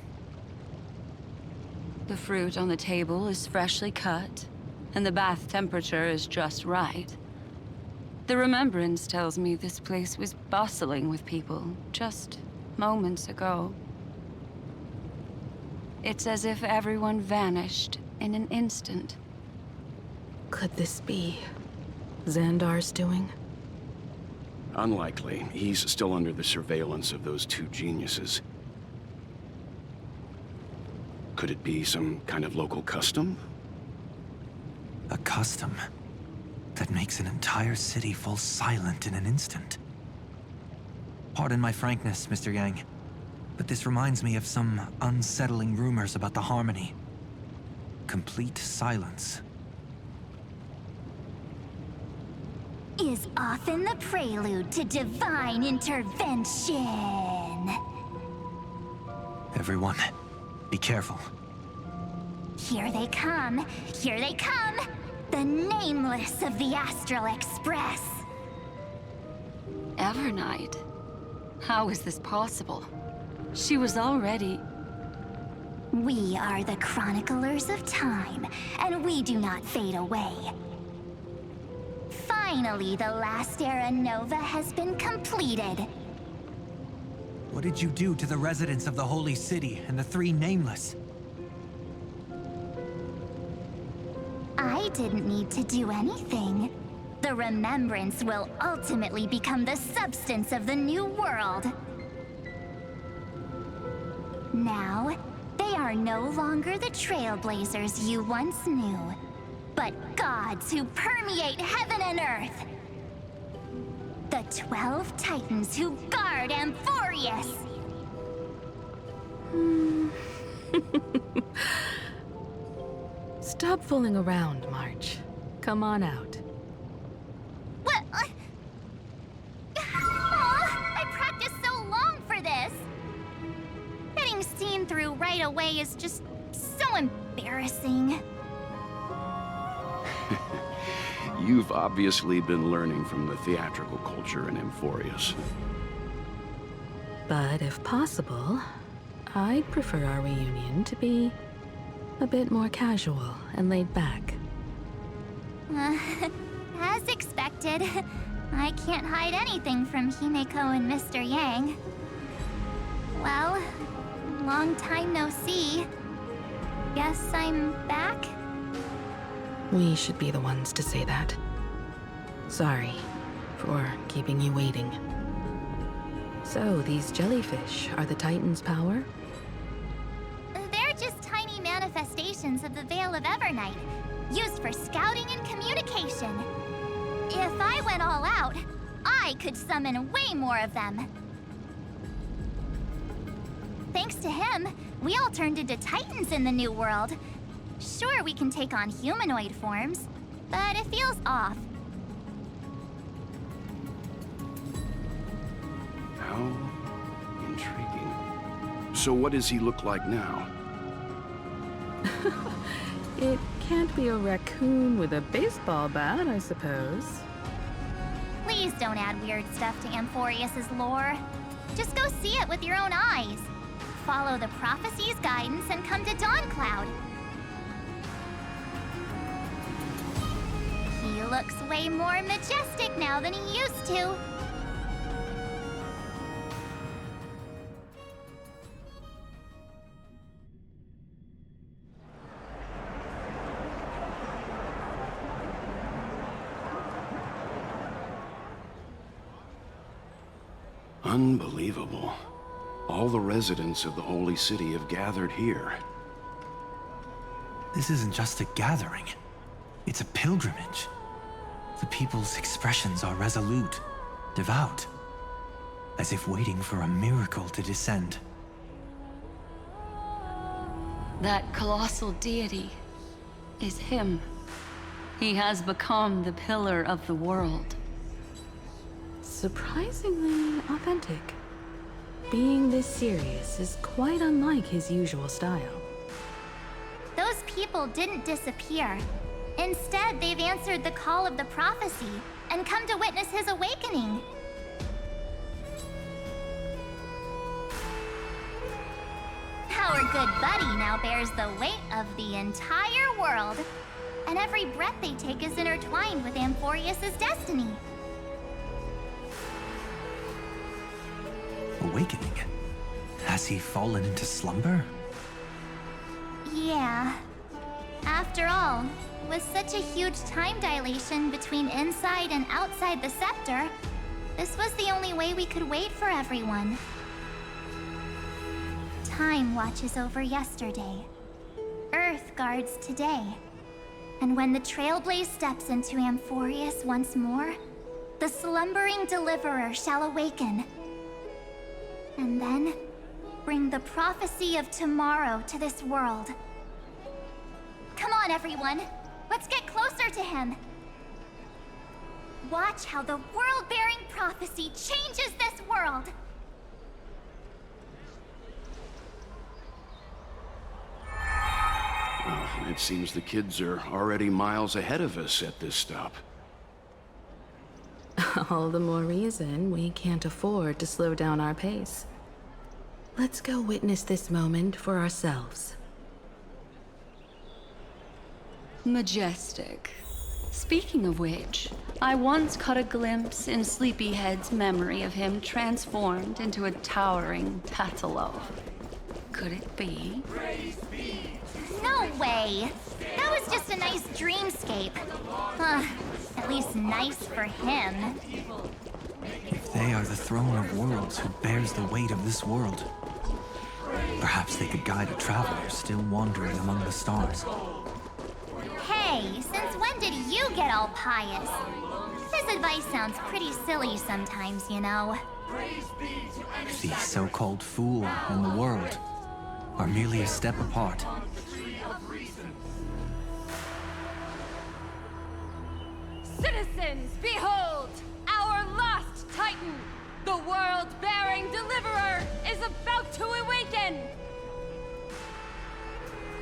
The fruit on the table is freshly cut, and the bath temperature is just right. The remembrance tells me this place was bustling with people just moments ago. It's as if everyone vanished in an instant. Could this be Xandar's doing? Unlikely. He's still under the surveillance of those two geniuses. Could it be some kind of local custom? A custom that makes an entire city fall silent in an instant. Pardon my frankness, Mr. Yang, but this reminds me of some unsettling rumors about the Harmony. Complete silence. Is often the prelude to divine intervention. Everyone, be careful. Here they come! Here they come! The Nameless of the Astral Express! Evernight? How is this possible? She was already... We are the Chroniclers of Time, and we do not fade away. Finally, the last Era Nova has been completed. What did you do to the residents of the Holy City and the three Nameless? I didn't need to do anything. The remembrance will ultimately become the substance of the new world. Now, they are no longer the trailblazers you once knew, but gods who permeate heaven and earth. The 12 Titans who guard Amphorius. Stop fooling around, March. Come on out. What? I practiced so long for this. Getting seen through right away is just so embarrassing. You've obviously been learning from the theatrical culture in Amphorius. But if possible, I'd prefer our reunion to be a bit more casual and laid back. As expected, I can't hide anything from Himeko and Mr. Yang. Well, long time no see. Guess I'm back? We should be the ones to say that. Sorry for keeping you waiting. So, these jellyfish are the Titan's power? They're just tiny manifestations of the Veil of Evernight, used for scouting and communication. If I went all out, I could summon way more of them. Thanks to him, we all turned into Titans in the new world. Sure, we can take on humanoid forms, but it feels off. How intriguing. So what does he look like now? It can't be a raccoon with a baseball bat, I suppose. Please don't add weird stuff to Amphorius's lore. Just go see it with your own eyes. Follow the prophecy's guidance and come to Dawncloud. He looks way more majestic now than he used to. Unbelievable. All the residents of the Holy City have gathered here. This isn't just a gathering. It's a pilgrimage. The people's expressions are resolute, devout, as if waiting for a miracle to descend. That colossal deity is him. He has become the pillar of the world. Surprisingly authentic. Being this serious is quite unlike his usual style. Those people didn't disappear. Instead, they've answered the call of the prophecy and come to witness his awakening. Our good buddy now bears the weight of the entire world. And every breath they take is intertwined with Amphorius' destiny. Awakening? Has he fallen into slumber? Yeah. After all, with such a huge time dilation between inside and outside the scepter, this was the only way we could wait for everyone. Time watches over yesterday. Earth guards today. And when the Trailblaze steps into Amphorius once more, the slumbering deliverer shall awaken. And then, bring the prophecy of tomorrow to this world. Come on, everyone. Let's get closer to him. Watch how the world-bearing prophecy changes this world. Well, it seems the kids are already miles ahead of us at this stop. All the more reason we can't afford to slow down our pace. Let's go witness this moment for ourselves. Majestic. Speaking of which, I once caught a glimpse in Sleepyhead's memory of him transformed into a towering Tatalov. Could it be? No way! That was just a nice dreamscape. At least nice for him. If they are the throne of worlds who bears the weight of this world, perhaps they could guide a traveler still wandering among the stars. Hey, since when did you get all pious? This advice sounds pretty silly sometimes, you know. The so-called fool and the world are merely a step apart. Citizens, behold! Our last Titan, the world-bearing deliverer, is about to awaken!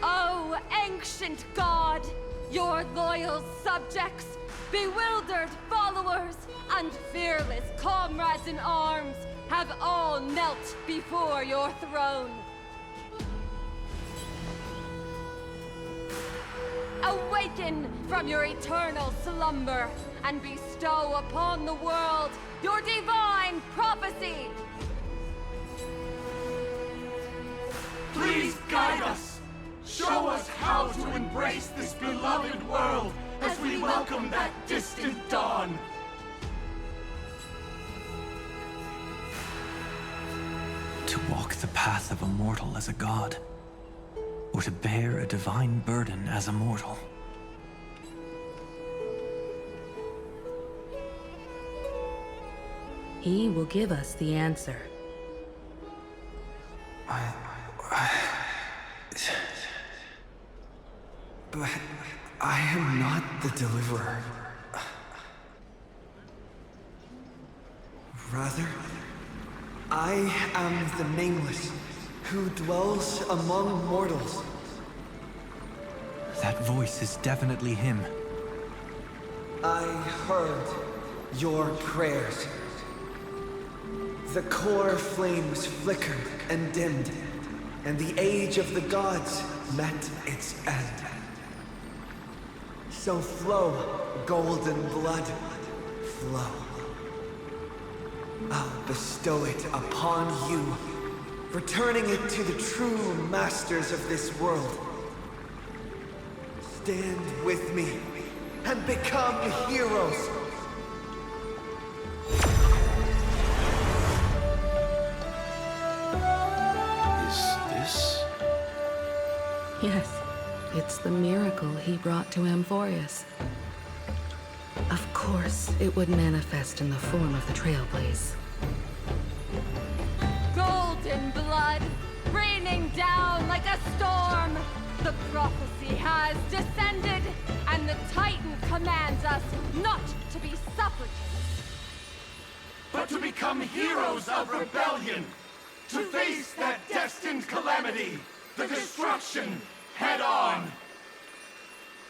Oh, ancient god, your loyal subjects, bewildered followers, and fearless comrades in arms have all knelt before your throne. Awaken from your eternal slumber and bestow upon the world your divine prophecy! Please guide us! Show us how to embrace this beloved world as we welcome that distant dawn! To walk the path of a mortal as a god, or to bear a divine burden as a mortal. He will give us the answer. But I am not the deliverer. Rather, I am the Nameless, who dwells among mortals. That voice is definitely him. I heard your prayers. The core flames flickered and dimmed, and the age of the gods met its end. So flow, golden blood, flow. I'll bestow it upon you, returning it to the true masters of this world. Stand with me and become heroes. Is this? Yes, it's the miracle he brought to Amphorius. Of course, it would manifest in the form of the Trailblaze. Golden blood, raining down like a storm! The prophecy has descended, and the Titan commands us not to be supplicants, but to become heroes of rebellion, to face that destined calamity, the destruction, head on.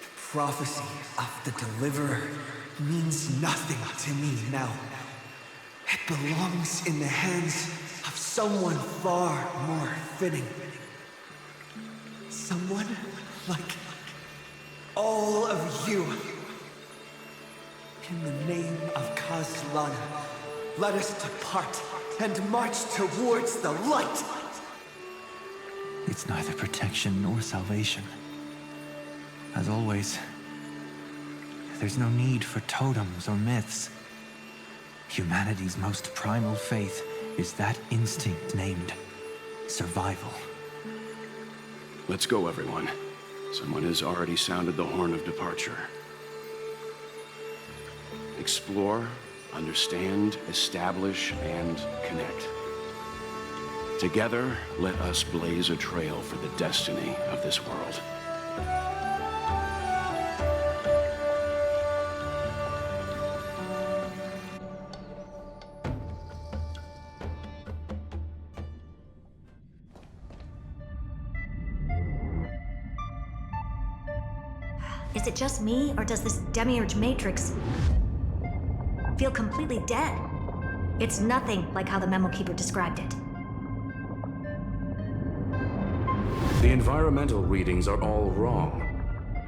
The prophecy of the Deliverer means nothing to me now. It belongs in the hands of someone far more fitting. Someone like all of you. In the name of Kazlana, let us depart and march towards the light. It's neither protection nor salvation. As always, there's no need for totems or myths. Humanity's most primal faith is that instinct named survival. Let's go, everyone. Someone has already sounded the horn of departure. Explore, understand, establish, and connect. Together, let us blaze a trail for the destiny of this world. Is it just me, or does this demiurge matrix feel completely dead? It's nothing like how the Memo Keeper described it. The environmental readings are all wrong.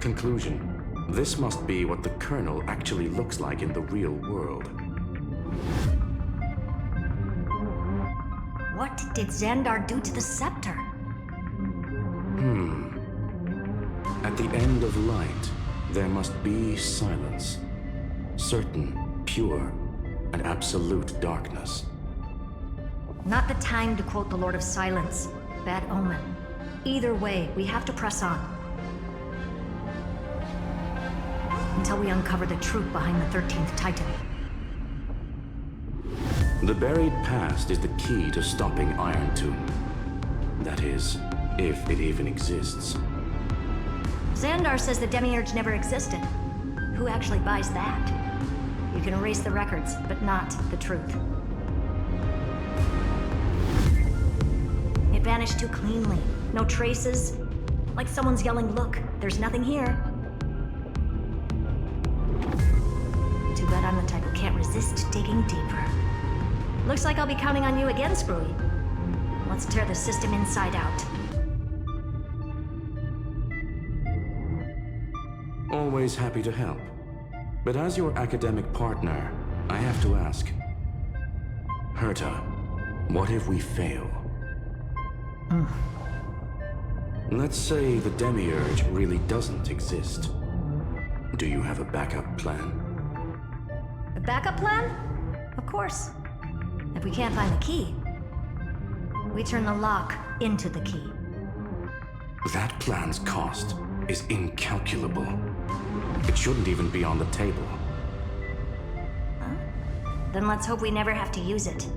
Conclusion: this must be what the kernel actually looks like in the real world. What did Xandar do to the scepter? At the end of light, there must be silence. certain, pure, and absolute darkness. Not the time to quote the Lord of Silence. Bad omen. Either way, we have to press on. Until we uncover the truth behind the 13th Titan. The buried past is the key to stopping Iron Tomb. That is, if it even exists. Xandar says the Demiurge never existed. Who actually buys that? You can erase the records, but not the truth. It vanished too cleanly. No traces. Like someone's yelling, "Look, there's nothing here." Too bad I'm the type who can't resist digging deeper. Looks like I'll be counting on you again, Screwy. Let's tear the system inside out. Always happy to help. But as your academic partner, I have to ask. Herta, what if we fail? Let's say the Demiurge really doesn't exist. Do you have a backup plan? A backup plan? Of course. If we can't find the key, we turn the lock into the key. That plan's cost is incalculable. It shouldn't even be on the table. Huh? Then let's hope we never have to use it.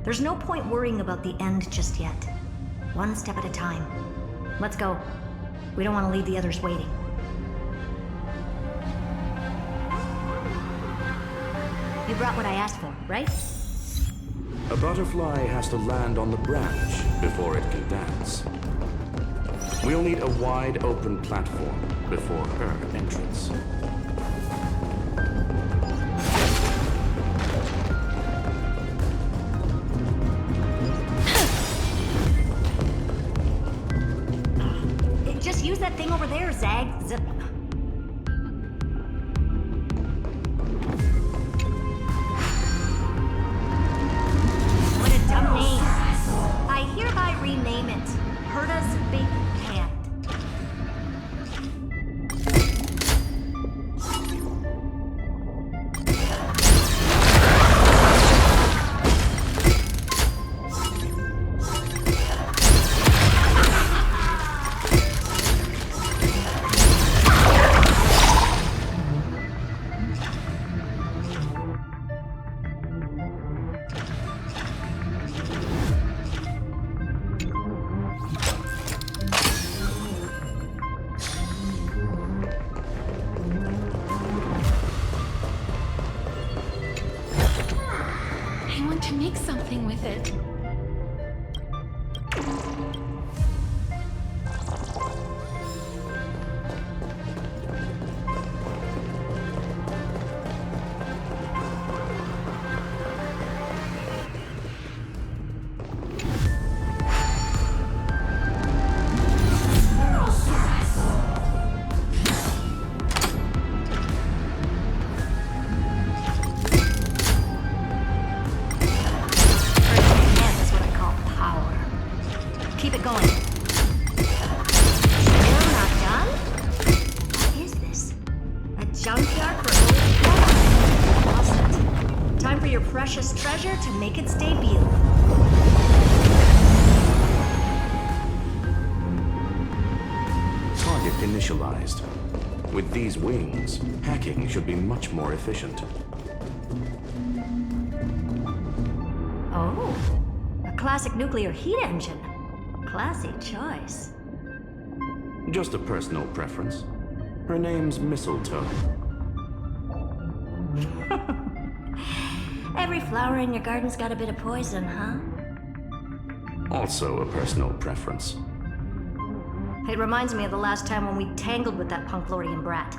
There's no point worrying about the end just yet. One step at a time. Let's go. We don't want to leave the others waiting. You brought what I asked for, right? A butterfly has to land on the branch before it can dance. We'll need a wide open platform before her entrance. Just use that thing over there, Zag. What a dumb name. I hereby rename it Herta's Big Hand. I want to make something with it. Keep it going. Still not done? What is this? A junkyard for old cars? Lost it. Time for your precious treasure to make its debut. Target initialized. With these wings, hacking should be much more efficient. Oh, a classic nuclear heat engine. Classy choice. Just a personal preference. Her name's Mistletoe. Every flower in your garden's got a bit of poison, huh? Also a personal preference. It reminds me of the last time when we tangled with that Punklorian brat.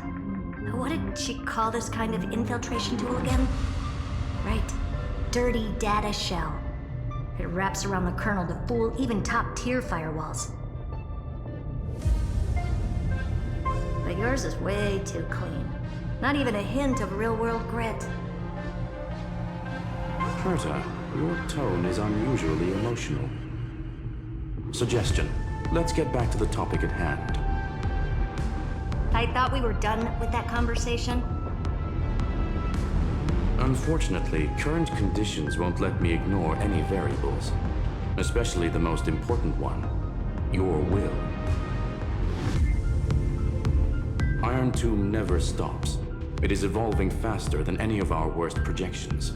What did she call this kind of infiltration tool again? Right. Dirty data shell. It wraps around the kernel to fool even top-tier firewalls. But yours is way too clean. Not even a hint of real-world grit. Herta, your tone is unusually emotional. Suggestion. Let's get back to the topic at hand. I thought we were done with that conversation. Unfortunately, current conditions won't let me ignore any variables, especially the most important one, your will. Iron Tomb never stops. It is evolving faster than any of our worst projections.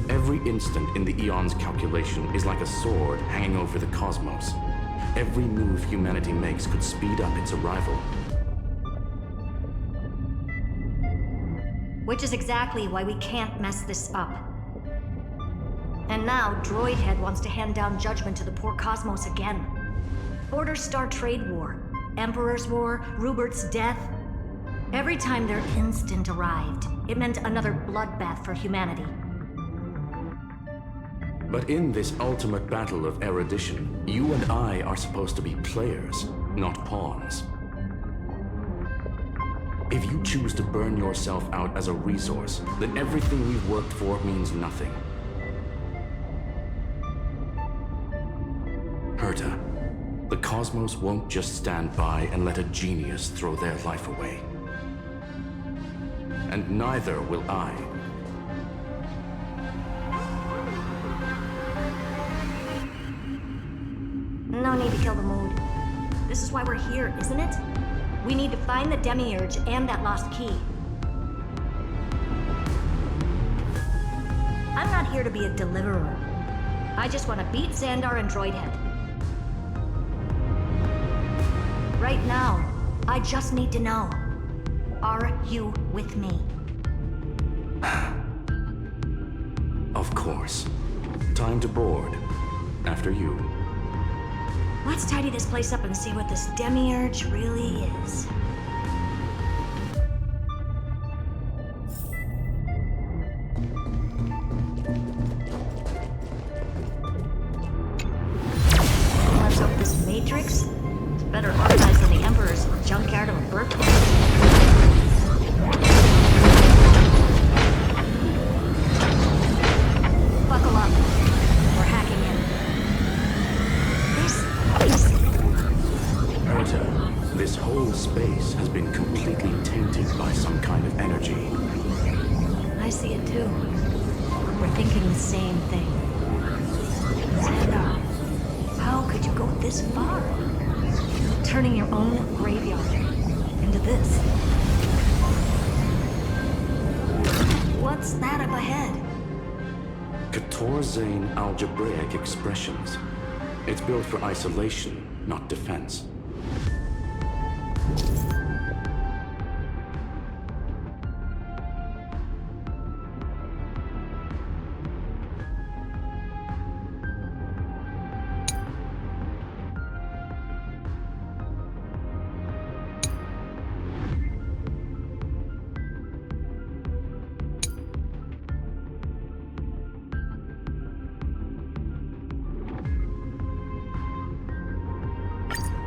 Every instant in the Eon's calculation is like a sword hanging over the cosmos. Every move humanity makes could speed up its arrival. Which is exactly why we can't mess this up. And now, Droidhead wants to hand down judgment to the poor cosmos again. Order Star Trade War, Emperor's War, Rupert's death. Every time their instant arrived, it meant another bloodbath for humanity. But in this ultimate battle of erudition, you and I are supposed to be players, not pawns. If you choose to burn yourself out as a resource, then everything we've worked for means nothing. Herta, the cosmos won't just stand by and let a genius throw their life away. And neither will I. No need to kill the mood. This is why we're here, isn't it? We need to find the Demiurge and that lost key. I'm not here to be a deliverer. I just want to beat Xandar and Droidhead. Right now, I just need to know. Are you with me? Of course. Time to board. After you. Let's tidy this place up and see what this Demiurge really is. Let's hope this Matrix is better organized than the Emperor's junkyard of a birthplace. Buckle up. We're hacking in. Herta, this whole space has been completely tainted by some kind of energy. I see it too. We're thinking the same thing. Xandar, how could you go this far? Turning your own graveyard into this. What's that up ahead? Katorzane algebraic expressions. It's built for isolation, not defense.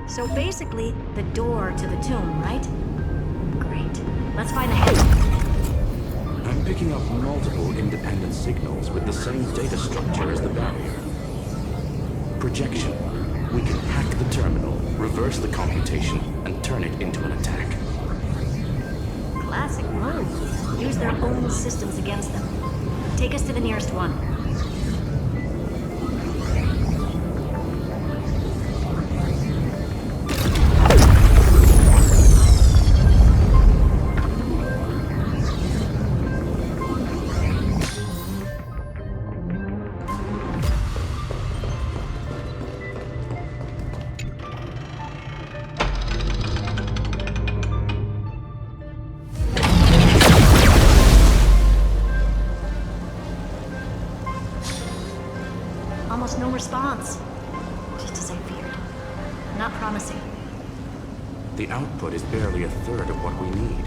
So basically, the door to the tomb, right? Great. Let's find the head. I'm picking up multiple independent signals with the same data structure as the barrier. Projection. We can hack the terminal, reverse the computation, and turn it into an attack. Classic move. Use their own systems against them. Take us to the nearest one. Almost no response. Just as I feared. Not promising. The output is barely a third of what we need.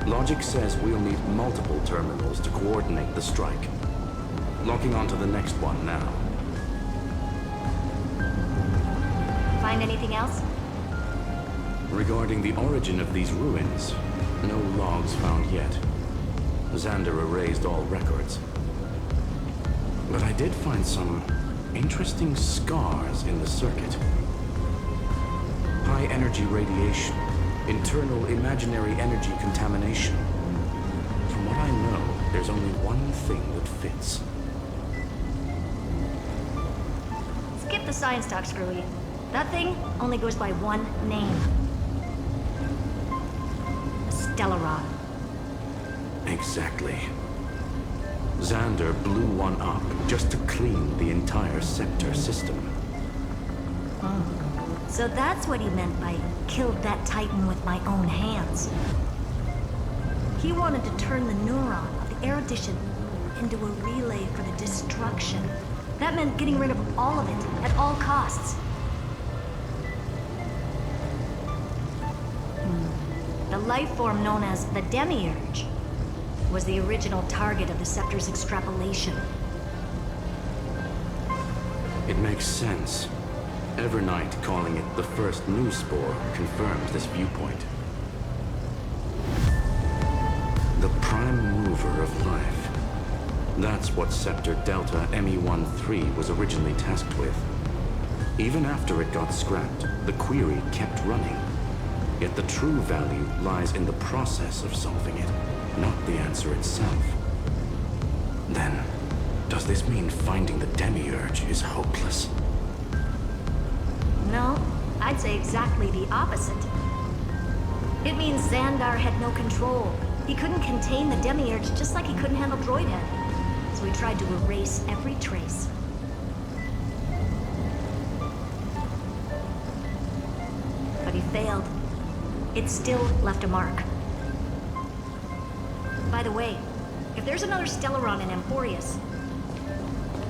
Logic says we'll need multiple terminals to coordinate the strike. Locking onto the next one now. Find anything else? Regarding the origin of these ruins, no logs found yet. Xandar erased all records. But I did find some interesting scars in the circuit. High energy radiation, internal imaginary energy contamination. there's only one thing that fits. Skip the science talk, Screwy. That thing only goes by one name. Stellaron. Exactly. Xander blew one up just to clean the entire Scepter system. So that's what he meant by killed that Titan with my own hands. He wanted to turn the neuron of the erudition into a relay for the destruction. That meant getting rid of all of it at all costs. The life form known as the Demiurge was the original target of the Scepter's extrapolation. It makes sense. Evernight calling it the first new spore confirms this viewpoint. The prime mover of life. That's what Scepter Delta ME-13 was originally tasked with. Even after it got scrapped, the query kept running. Yet the true value lies in the process of solving it, not the answer itself. Then, does this mean finding the Demiurge is hopeless? No, I'd say exactly the opposite. It means Xandar had no control. He couldn't contain the Demiurge just like he couldn't handle Droidhead. So he tried to erase every trace. But he failed. It still left a mark. By the way, if there's another Stellaron in Emporius,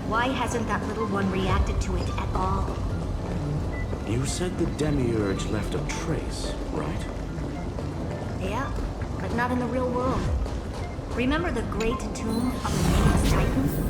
why hasn't that little one reacted to it at all? You said the Demiurge left a trace, right? Yeah, but not in the real world. Remember the great tomb of the nameless Titan?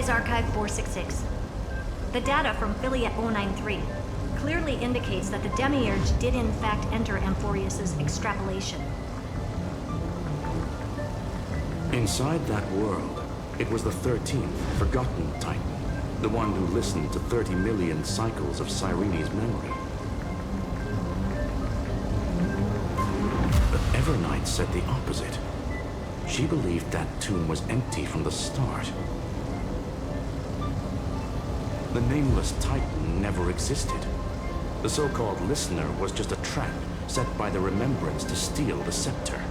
Archive 466. The data from Philiet 093 clearly indicates that the Demiurge did in fact enter Emporius' extrapolation. Inside that world, it was the 13th, forgotten Titan, the one who listened to 30 million cycles of Cyrene's memory. But Evernight said the opposite. She believed that tomb was empty from the start. The nameless Titan never existed. The so-called listener was just a trap set by the Remembrance to steal the scepter.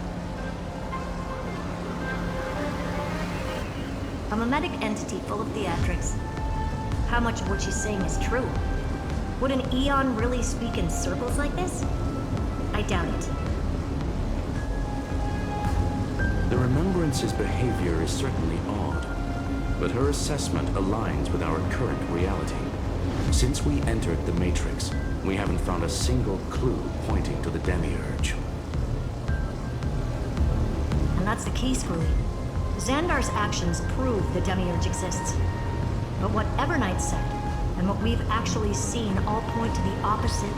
A mimetic entity full of theatrics. How much of what she's saying is true? Would an Eon really speak in circles like this? I doubt it. The Remembrance's behavior is certainly odd, but her assessment aligns with our current reality. Since we entered the Matrix, we haven't found a single clue pointing to the Demiurge. And that's the key, Screwy. Xandar's actions prove the Demiurge exists. But what Evernight said, and what we've actually seen all point to the opposite.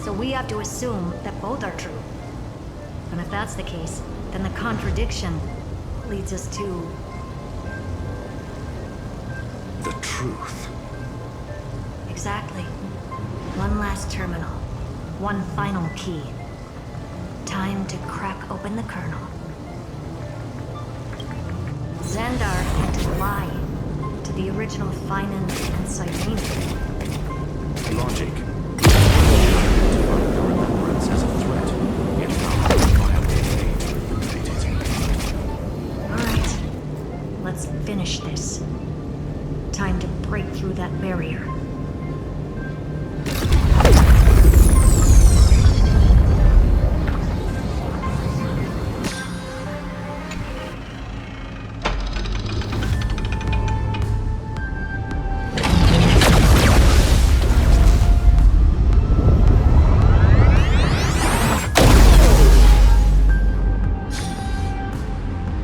So we have to assume that both are true. And if that's the case, then the contradiction leads us to... the truth. Exactly. One last terminal. One final key. Time to crack open the kernel. Xandar had to lie to the original Finan and Cyrene. Logic. Identified the remembrance as a threat, yet found no viable way to eliminate it. Alright, let's finish this. Time to break through that barrier.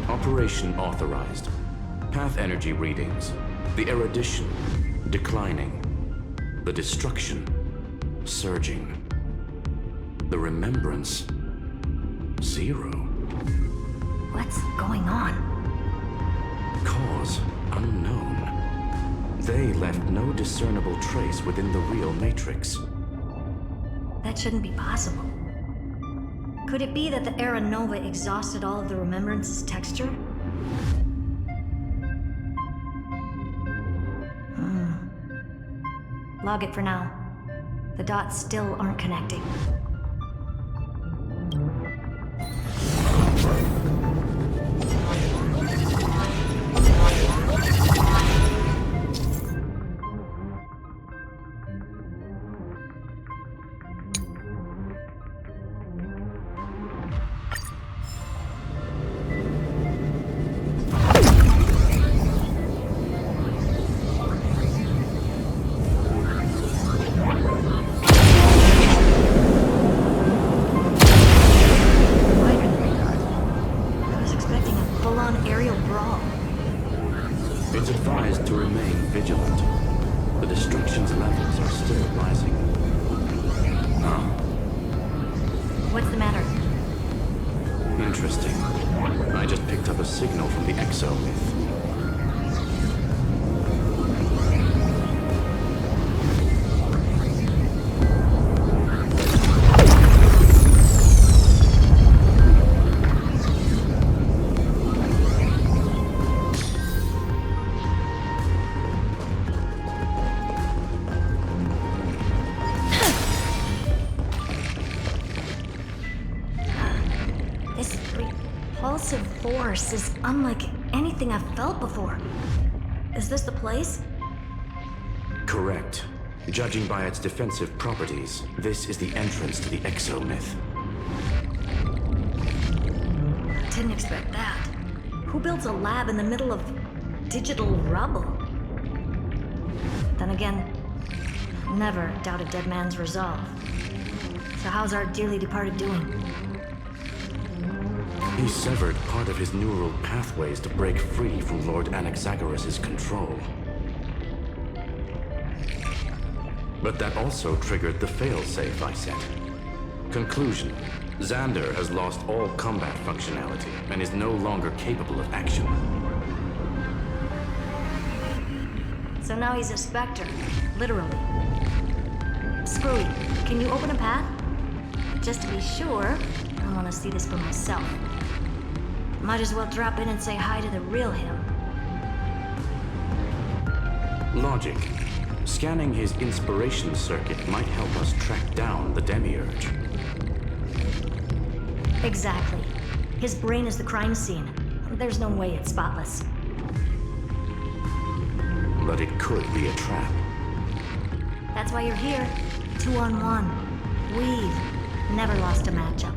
Operation authorized. Path energy readings. The erudition declining. The destruction surging. The remembrance 0. What's going on? Cause unknown. They left no discernible trace within the real matrix. That shouldn't be possible. Could it be that the Era Nova exhausted all of the remembrance's texture? Log it for now. The dots still aren't connecting. It's advised to remain vigilant. The destruction's levels are still rising. Huh? What's the matter? Interesting. I just picked up a signal from the exo-myth. Repulsive force is unlike anything I've felt before. Is this the place? Correct. Judging by its defensive properties, this is the entrance to the exo-myth. Didn't expect that. Who builds a lab in the middle of digital rubble? Then again, never doubt a dead man's resolve. So how's our dearly departed doing? He severed part of his neural pathways to break free from Lord Anaxagoras' control. But that also triggered the failsafe I set. Conclusion: Xander has lost all combat functionality and is no longer capable of action. So now he's a specter, literally. Screwy, can you open a path? Just to be sure, I want to see this for myself. Might as well drop in and say hi to the real him. Logic. Scanning his inspiration circuit might help us track down the Demiurge. Exactly. His brain is the crime scene. There's no way it's spotless. But it could be a trap. That's why you're here. 2-on-1. We've never lost a matchup.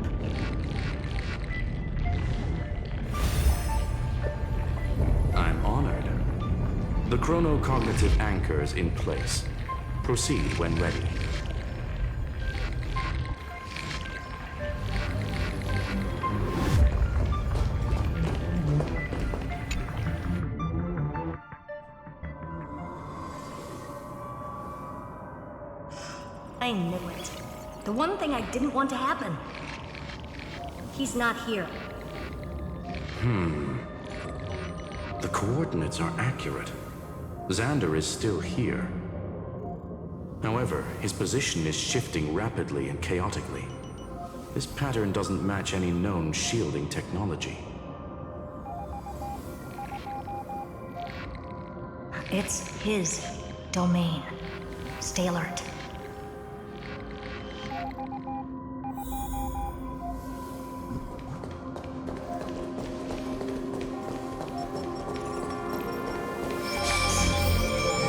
I'm honored. The chronocognitive anchor is in place. Proceed when ready. I knew it. The one thing I didn't want to happen. He's not here. The coordinates are accurate. Xander is still here. However, his position is shifting rapidly and chaotically. This pattern doesn't match any known shielding technology. It's his domain. Stay alert.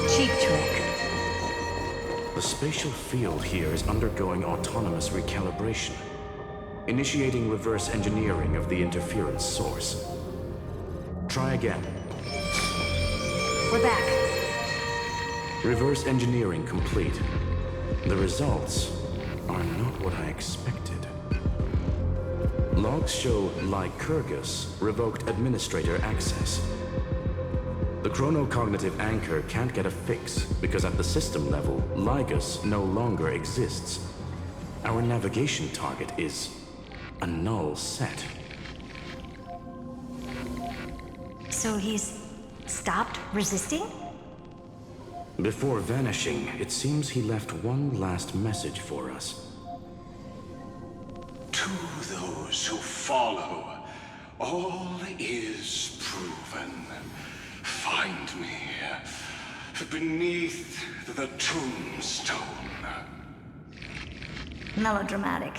Cheap trick. The spatial field here is undergoing autonomous recalibration, initiating reverse engineering of the interference source. Try again. We're back. Reverse engineering complete. The results are not what I expected. Logs show Lycurgus revoked administrator access. The chronocognitive anchor can't get a fix because at the system level, Lygus no longer exists. Our navigation target is a null set. So he's stopped resisting? Before vanishing, it seems he left one last message for us. To those who follow, all is proven. Find me beneath the tombstone. Melodramatic.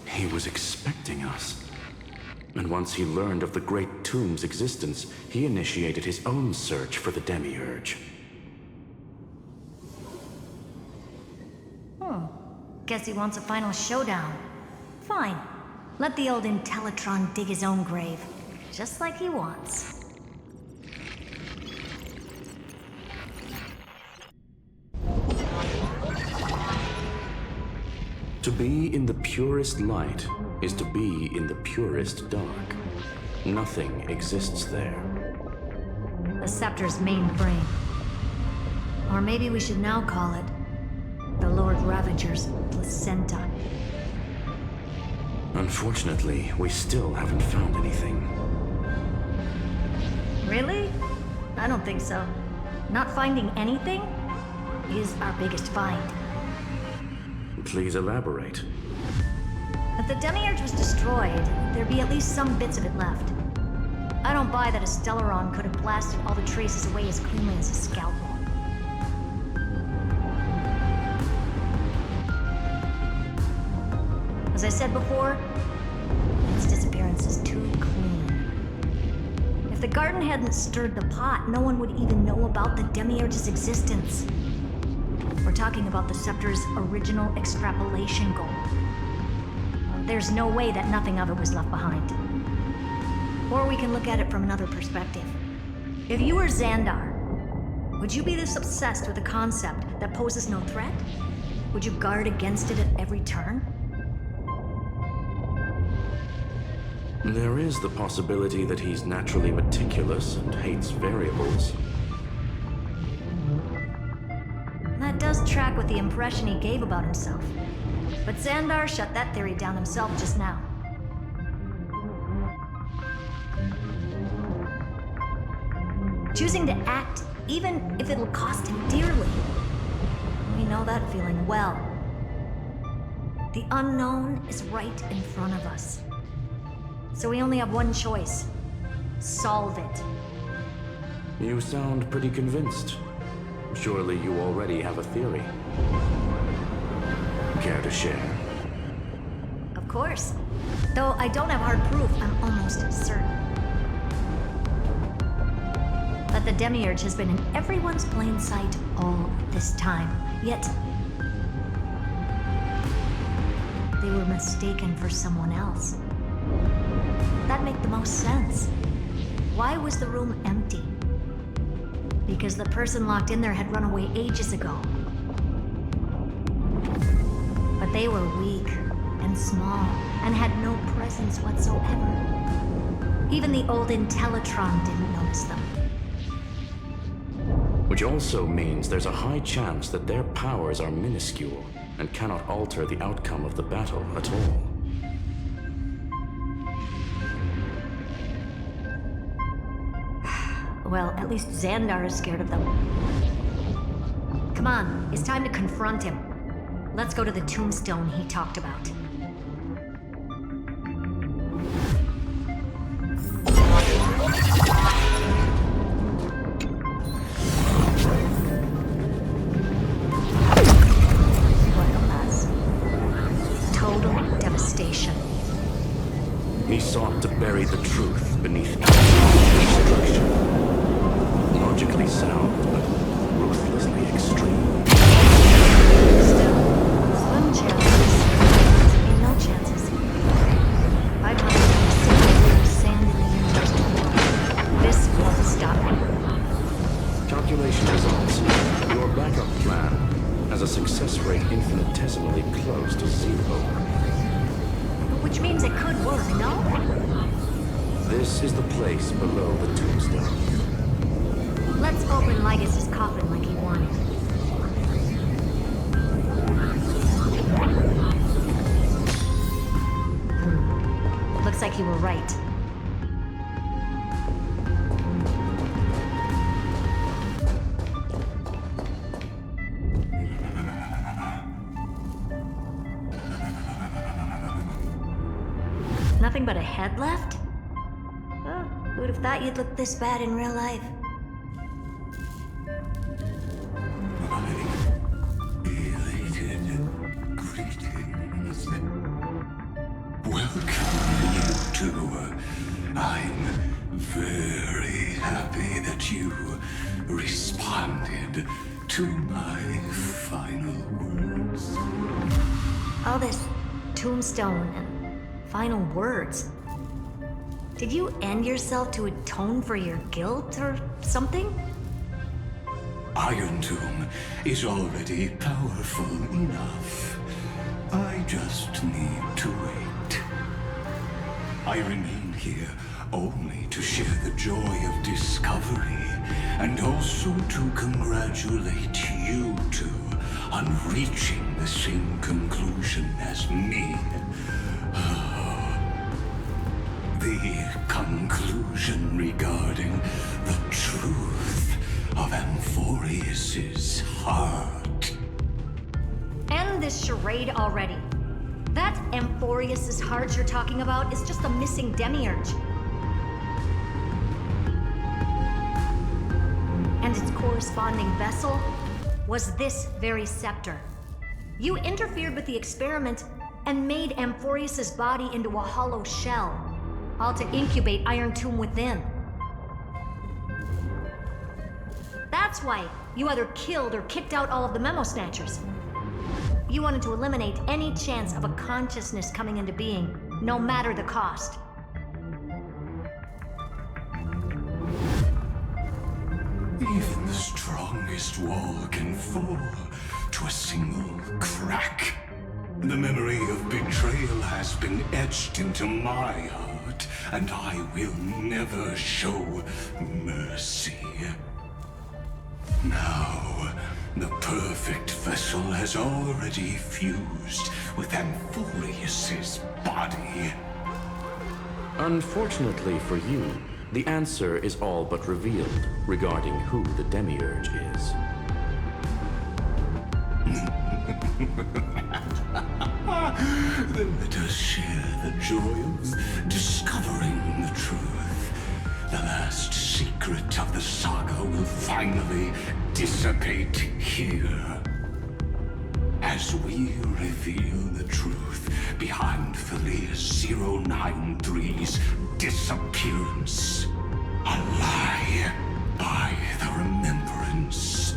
He was expecting us. And once he learned of the Great Tomb's existence, he initiated his own search for the Demiurge. Guess he wants a final showdown. Fine. Let the old Intellitron dig his own grave. Just like he wants. To be in the purest light is to be in the purest dark. Nothing exists there. The Scepter's main brain. Or maybe we should now call it the Lord Ravager's placenta. Unfortunately, we still haven't found anything. Really? I don't think so. Not finding anything is our biggest find. Please elaborate. If the Demiurge was destroyed, there'd be at least some bits of it left. I don't buy that a Stellaron could have blasted all the traces away as cleanly as a scalpel. As I said before, its disappearance is too clean. If the garden hadn't stirred the pot, no one would even know about the Demiurge's existence. We're talking about the Scepter's original extrapolation goal. There's no way that nothing of it was left behind. Or we can look at it from another perspective. If you were Xandar, would you be this obsessed with a concept that poses no threat? Would you guard against it at every turn? There is the possibility that he's naturally meticulous and hates variables. That does track with the impression he gave about himself. But Xandar shut that theory down himself just now. Choosing to act, even if it'll cost him dearly. We know that feeling well. The unknown is right in front of us. So we only have one choice. Solve it. You sound pretty convinced. Surely you already have a theory. Care to share? Of course. Though I don't have hard proof, I'm almost certain that the Demiurge has been in everyone's plain sight all this time. Yet, they were mistaken for someone else. That make the most sense. Why was the room empty? Because the person locked in there had run away ages ago. But they were weak and small and had no presence whatsoever. Even the old Intellitron didn't notice them. Which also means there's a high chance that their powers are minuscule and cannot alter the outcome of the battle at all. Well, at least Xandar is scared of them. Come on, it's time to confront him. Let's go to the tombstone he talked about. He sought to bury the truth beneath destruction. Logically sound, but ruthlessly extreme. Still, slim chances. I mean, no chances. 560 years of sand in the universe to war. This won't stop me. Calculation results. Your backup plan has a success rate infinitesimally close to 0. Which means it could work, no? This is the place below the tombstone. Let's open Ligus's coffin like he wanted. Looks like you were right. Nothing but a head left? Oh, who would have thought you'd look this bad in real life? Greetings. Welcome, you two. I'm very happy that you responded to my final words. All this tombstone and final words. Did you end yourself to atone for your guilt or something? Iron Tomb is already powerful enough. I just need to wait. I remain here only to share the joy of discovery and also to congratulate you two on reaching the same conclusion as me. The conclusion regarding the truth of Amphorius's heart. End this charade already. That Amphorius's heart you're talking about is just a missing demiurge. And its corresponding vessel was this very scepter. You interfered with the experiment and made Amphorius's body into a hollow shell, all to incubate Iron Tomb within. That's why you either killed or kicked out all of the Memo Snatchers. You wanted to eliminate any chance of a consciousness coming into being, no matter the cost. Even the strongest wall can fall to a single crack. The memory of betrayal has been etched into my heart, and I will never show mercy. Now, the perfect vessel has already fused with Amphorius's body. Unfortunately for you, the answer is all but revealed regarding who the Demiurge is. Then let us share the joy of discovering the truth. The last secret of the saga will finally dissipate here. As we reveal the truth behind Thalia's 093's disappearance. A lie by the remembrance.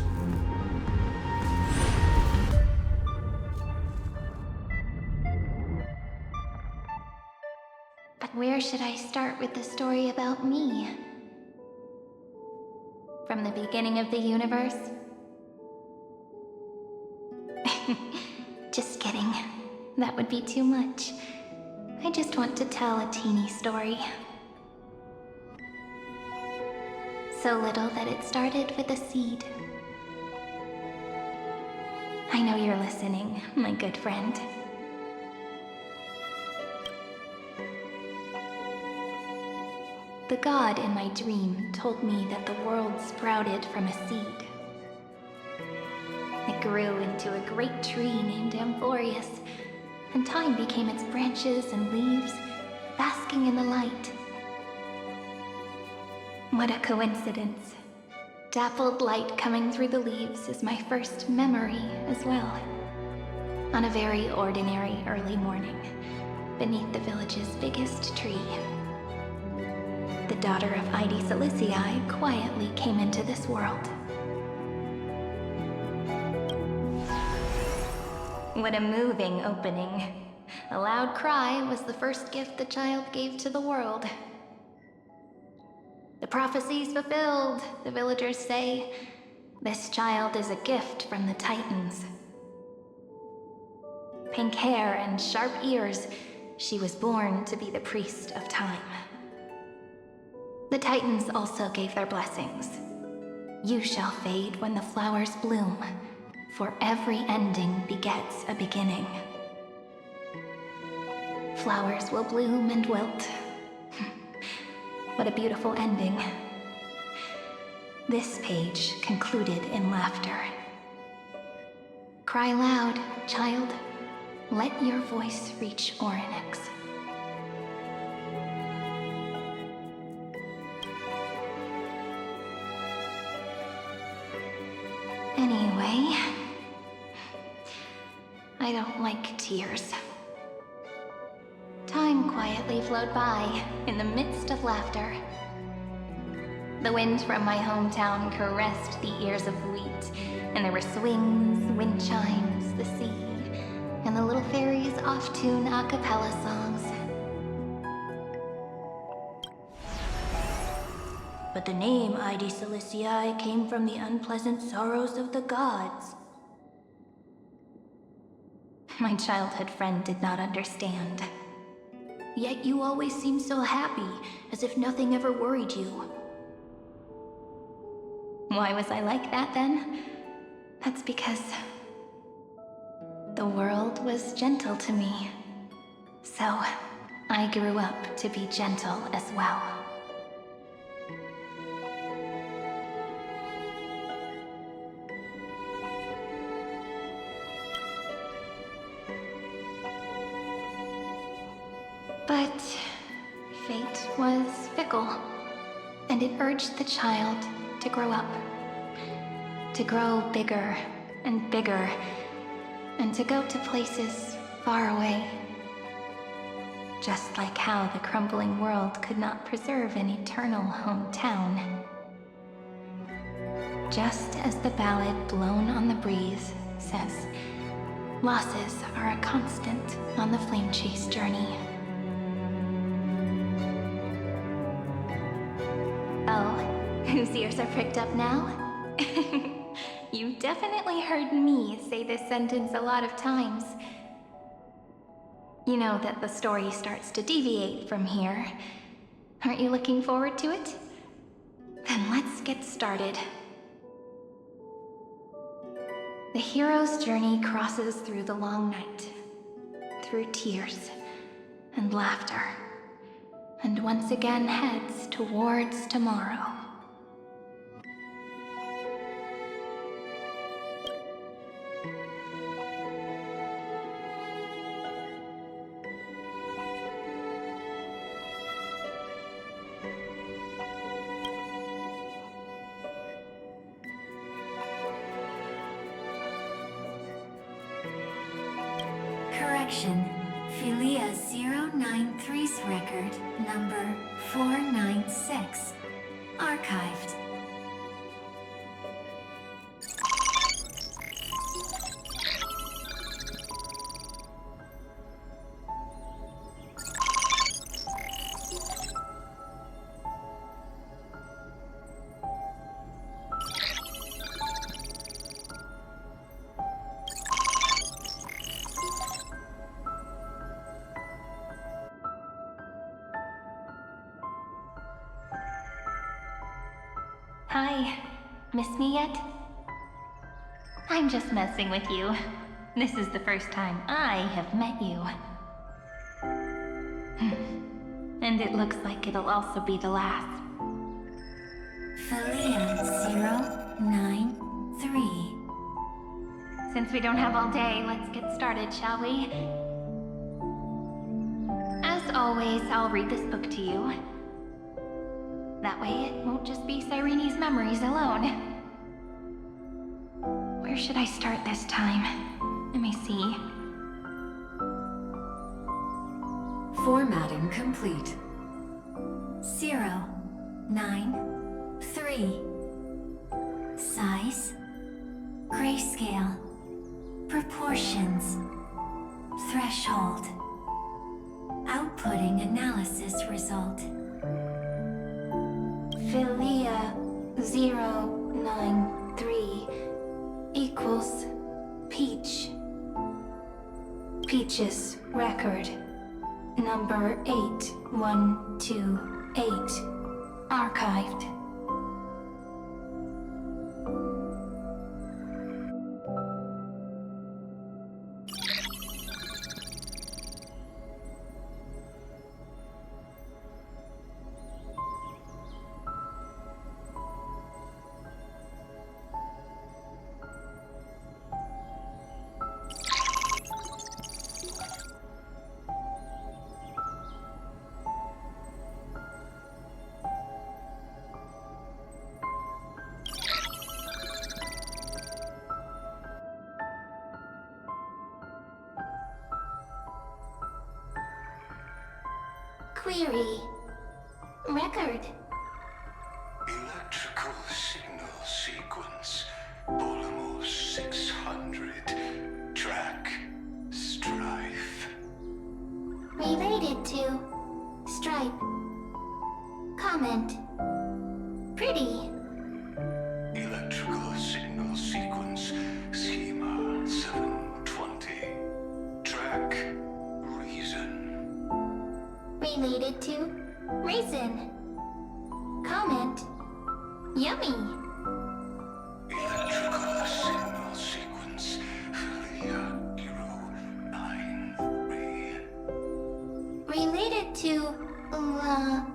But where should I start with the story about me? From the beginning of the universe? Just kidding. That would be too much. I just want to tell a teeny story. So little that it started with a seed. I know you're listening, my good friend. The god in my dream told me that the world sprouted from a seed. It grew into a great tree named Amphorius, and time became its branches and leaves, basking in the light. What a coincidence. Dappled light coming through the leaves is my first memory as well. On a very ordinary early morning, beneath the village's biggest tree. The daughter of Id Silicii quietly came into this world. What a moving opening. A loud cry was the first gift the child gave to the world. The prophecy's fulfilled, the villagers say. This child is a gift from the Titans. Pink hair and sharp ears, she was born to be the priest of time. The Titans also gave their blessings. You shall fade when the flowers bloom, for every ending begets a beginning. Flowers will bloom and wilt. What a beautiful ending. This page concluded in laughter. Cry loud, child. Let your voice reach Orynyx. Anyway, I don't like tears. Time quietly flowed by in the midst of laughter. The wind from my hometown caressed the ears of wheat, and there were swings, wind chimes, the sea, and the little fairies off-tune a cappella songs. But the name Id Silicii came from the unpleasant sorrows of the gods. My childhood friend did not understand. Yet you always seemed so happy, as if nothing ever worried you. Why was I like that then? That's because the world was gentle to me. So I grew up to be gentle as well. But fate was fickle, and it urged the child to grow up. To grow bigger and bigger, and to go to places far away. Just like how the crumbling world could not preserve an eternal hometown. Just as the ballad blown on the breeze says, losses are a constant on the flame chase journey. Oh, whose ears are pricked up now? You've definitely heard me say this sentence a lot of times. You know that the story starts to deviate from here. Aren't you looking forward to it? Then let's get started. The hero's journey crosses through the long night, through tears and laughter, and once again heads towards tomorrow. Correction. Philia 093's record, number 496. Archived. Hi. Miss me yet? I'm just messing with you. This is the first time I have met you. And it looks like it'll also be the last. Philia 093. Since we don't have all day, let's get started, shall we? As always, I'll read this book to you. That way it won't just be Cyrene's memories alone. Where should I start this time? Let me see. Formatting complete. 0, 9, 3. Size. Grayscale. Proportions. Threshold. Outputting analysis result. Philia 093 equals Peach. Peach's record. Number 8128. Archived. Query. Record. Electrical signal sequence. Polymorph 600. Track. Strife. Related to Stripe. Comment. Pretty. Electrical signal sequence. Schema 720. Track. Reason. Related to Raisin. Comment. Yummy. Electrical signal sequence. Philia 093. Related to love.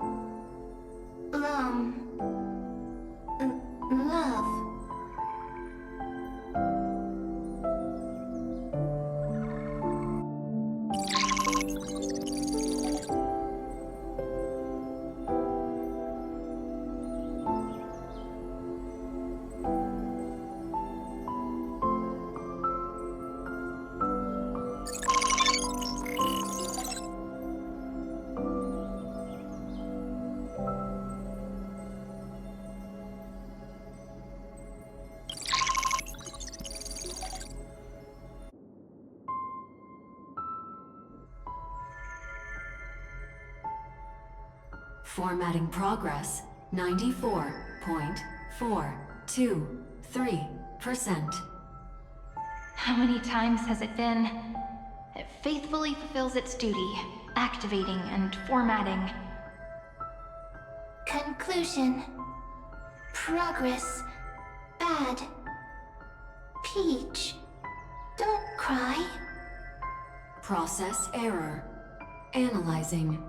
Formatting progress 94.423%. How many times has it been? It faithfully fulfills its duty, activating and formatting. Conclusion. Progress. Bad. Peach. Don't cry. Process error. Analyzing.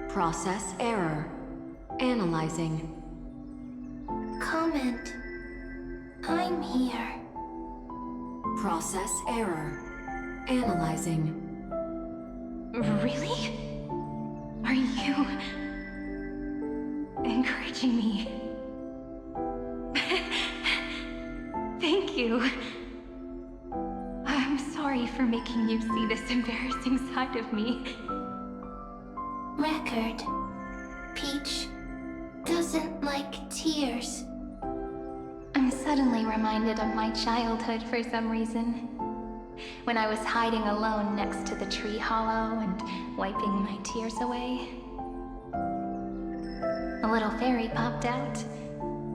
Process error. Analyzing. Comment. I'm here. Process error. Analyzing. Really? Are you encouraging me? Thank you. I'm sorry for making you see this embarrassing side of me. Record. Peach doesn't like tears. I'm suddenly reminded of my childhood for some reason. When I was hiding alone next to the tree hollow and wiping my tears away. A little fairy popped out,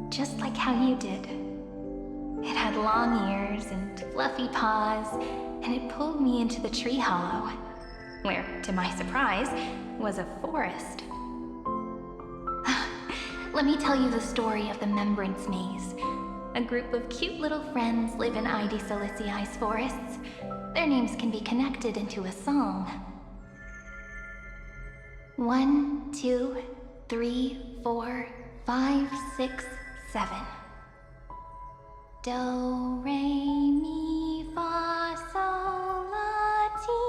just like how you did. It had long ears and fluffy paws, and it pulled me into the tree hollow, where, to my surprise, was a forest. Let me tell you the story of the Membrance Maze. A group of cute little friends live in Ide Silicii's forests. Their names can be connected into a song. 1, 2, 3, 4, 5, 6, 7. Do, re, mi, fa, sol, la, ti.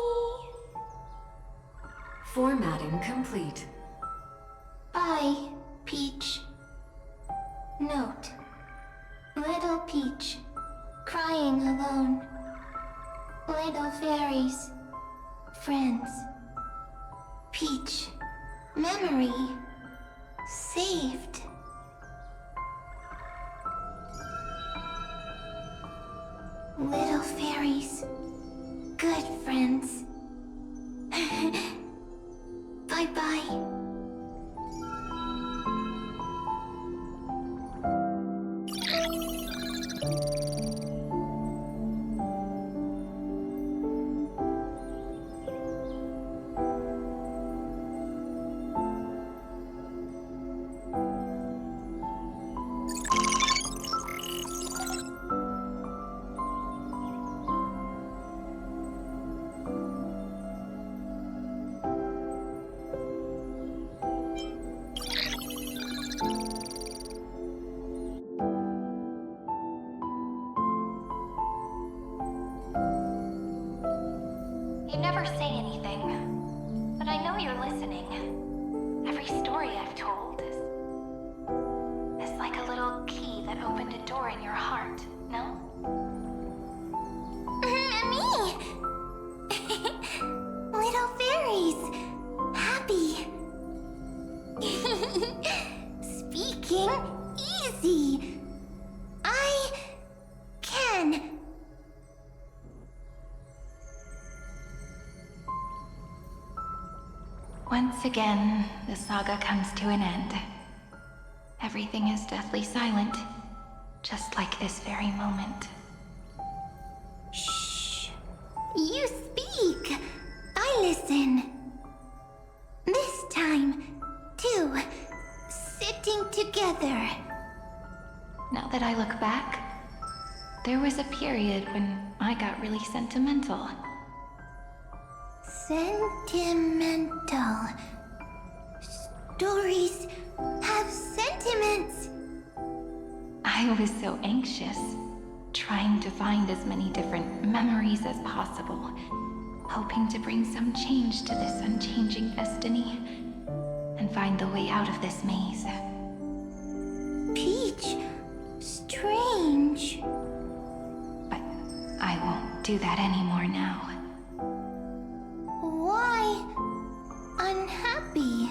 Formatting complete. Bye, Peach. Note. Little Peach, crying alone. Little fairies, friends. Peach, memory, saved. Little fairies, good friends. Bye-bye. You never say anything, but I know you're listening. Every story I've told is like a little key that opened a door in your heart, no? Me! Little fairies! Happy! Speaking easy! I can! Once again, the saga comes to an end. Everything is deathly silent, just like this very moment. Shh! You speak! I listen. This time, too. Sitting together. Now that I look back, there was a period when I got really sentimental. Sentimental. Stories have sentiments. I was so anxious, trying to find as many different memories as possible, hoping to bring some change to this unchanging destiny, and find the way out of this maze. Peach, strange. But I won't do that anymore now. Why unhappy?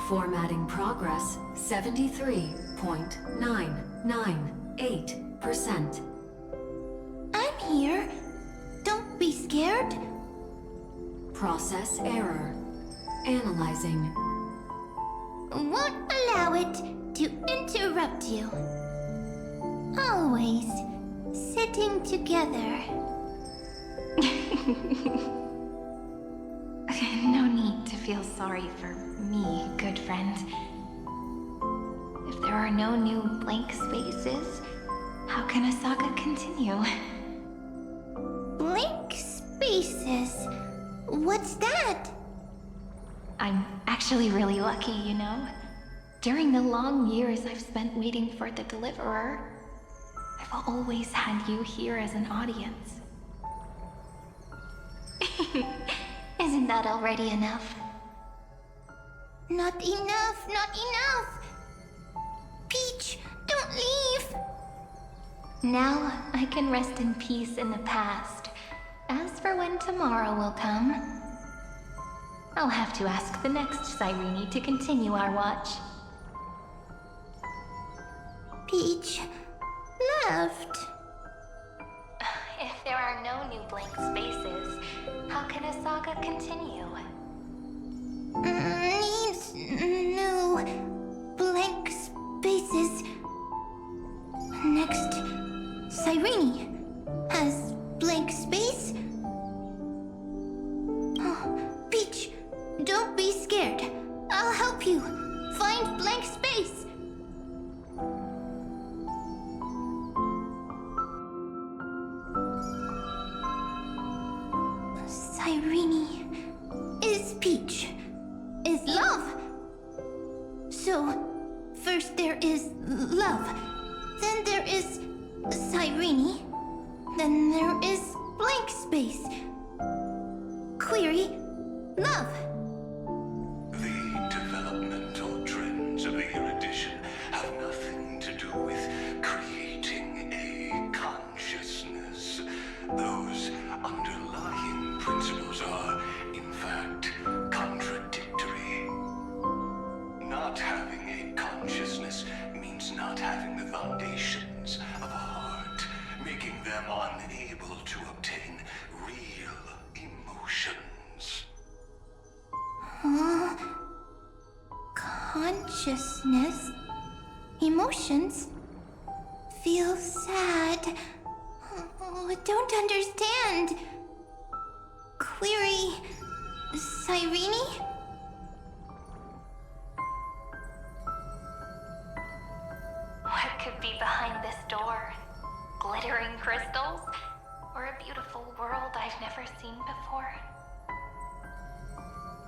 Formatting progress 73.998%. I'm here. Don't be scared. Process error. Analyzing. Won't allow it to interrupt you. Always sitting together. No need to feel sorry for me, good friend. If there are no new blank spaces, how can a saga continue? Blank spaces? What's that? I'm actually really lucky, you know? During the long years I've spent waiting for the Deliverer, I've always had you here as an audience. Isn't that already enough? Not enough, not enough! Peach, don't leave! Now I can rest in peace in the past. As for when tomorrow will come, I'll have to ask the next Cyrene to continue our watch. Peach left. If there are no new blank spaces, how can a saga continue? Needs new blank spaces. Next, Cyrene has blank space. Oh, Peach, don't be scared. I'll help you find blank space. Cyrene is Peach, is love. So, first there is love, then there is Cyrene, then there is blank space. Query, love. The developmental trends of the erudition have nothing to do with creating a consciousness. Those underlying principles are, in fact, am unable to obtain real emotions. Consciousness, emotions, feel sad. Don't understand. Query, Cyrene? What could be behind this door? Glittering crystals? Or a beautiful world I've never seen before?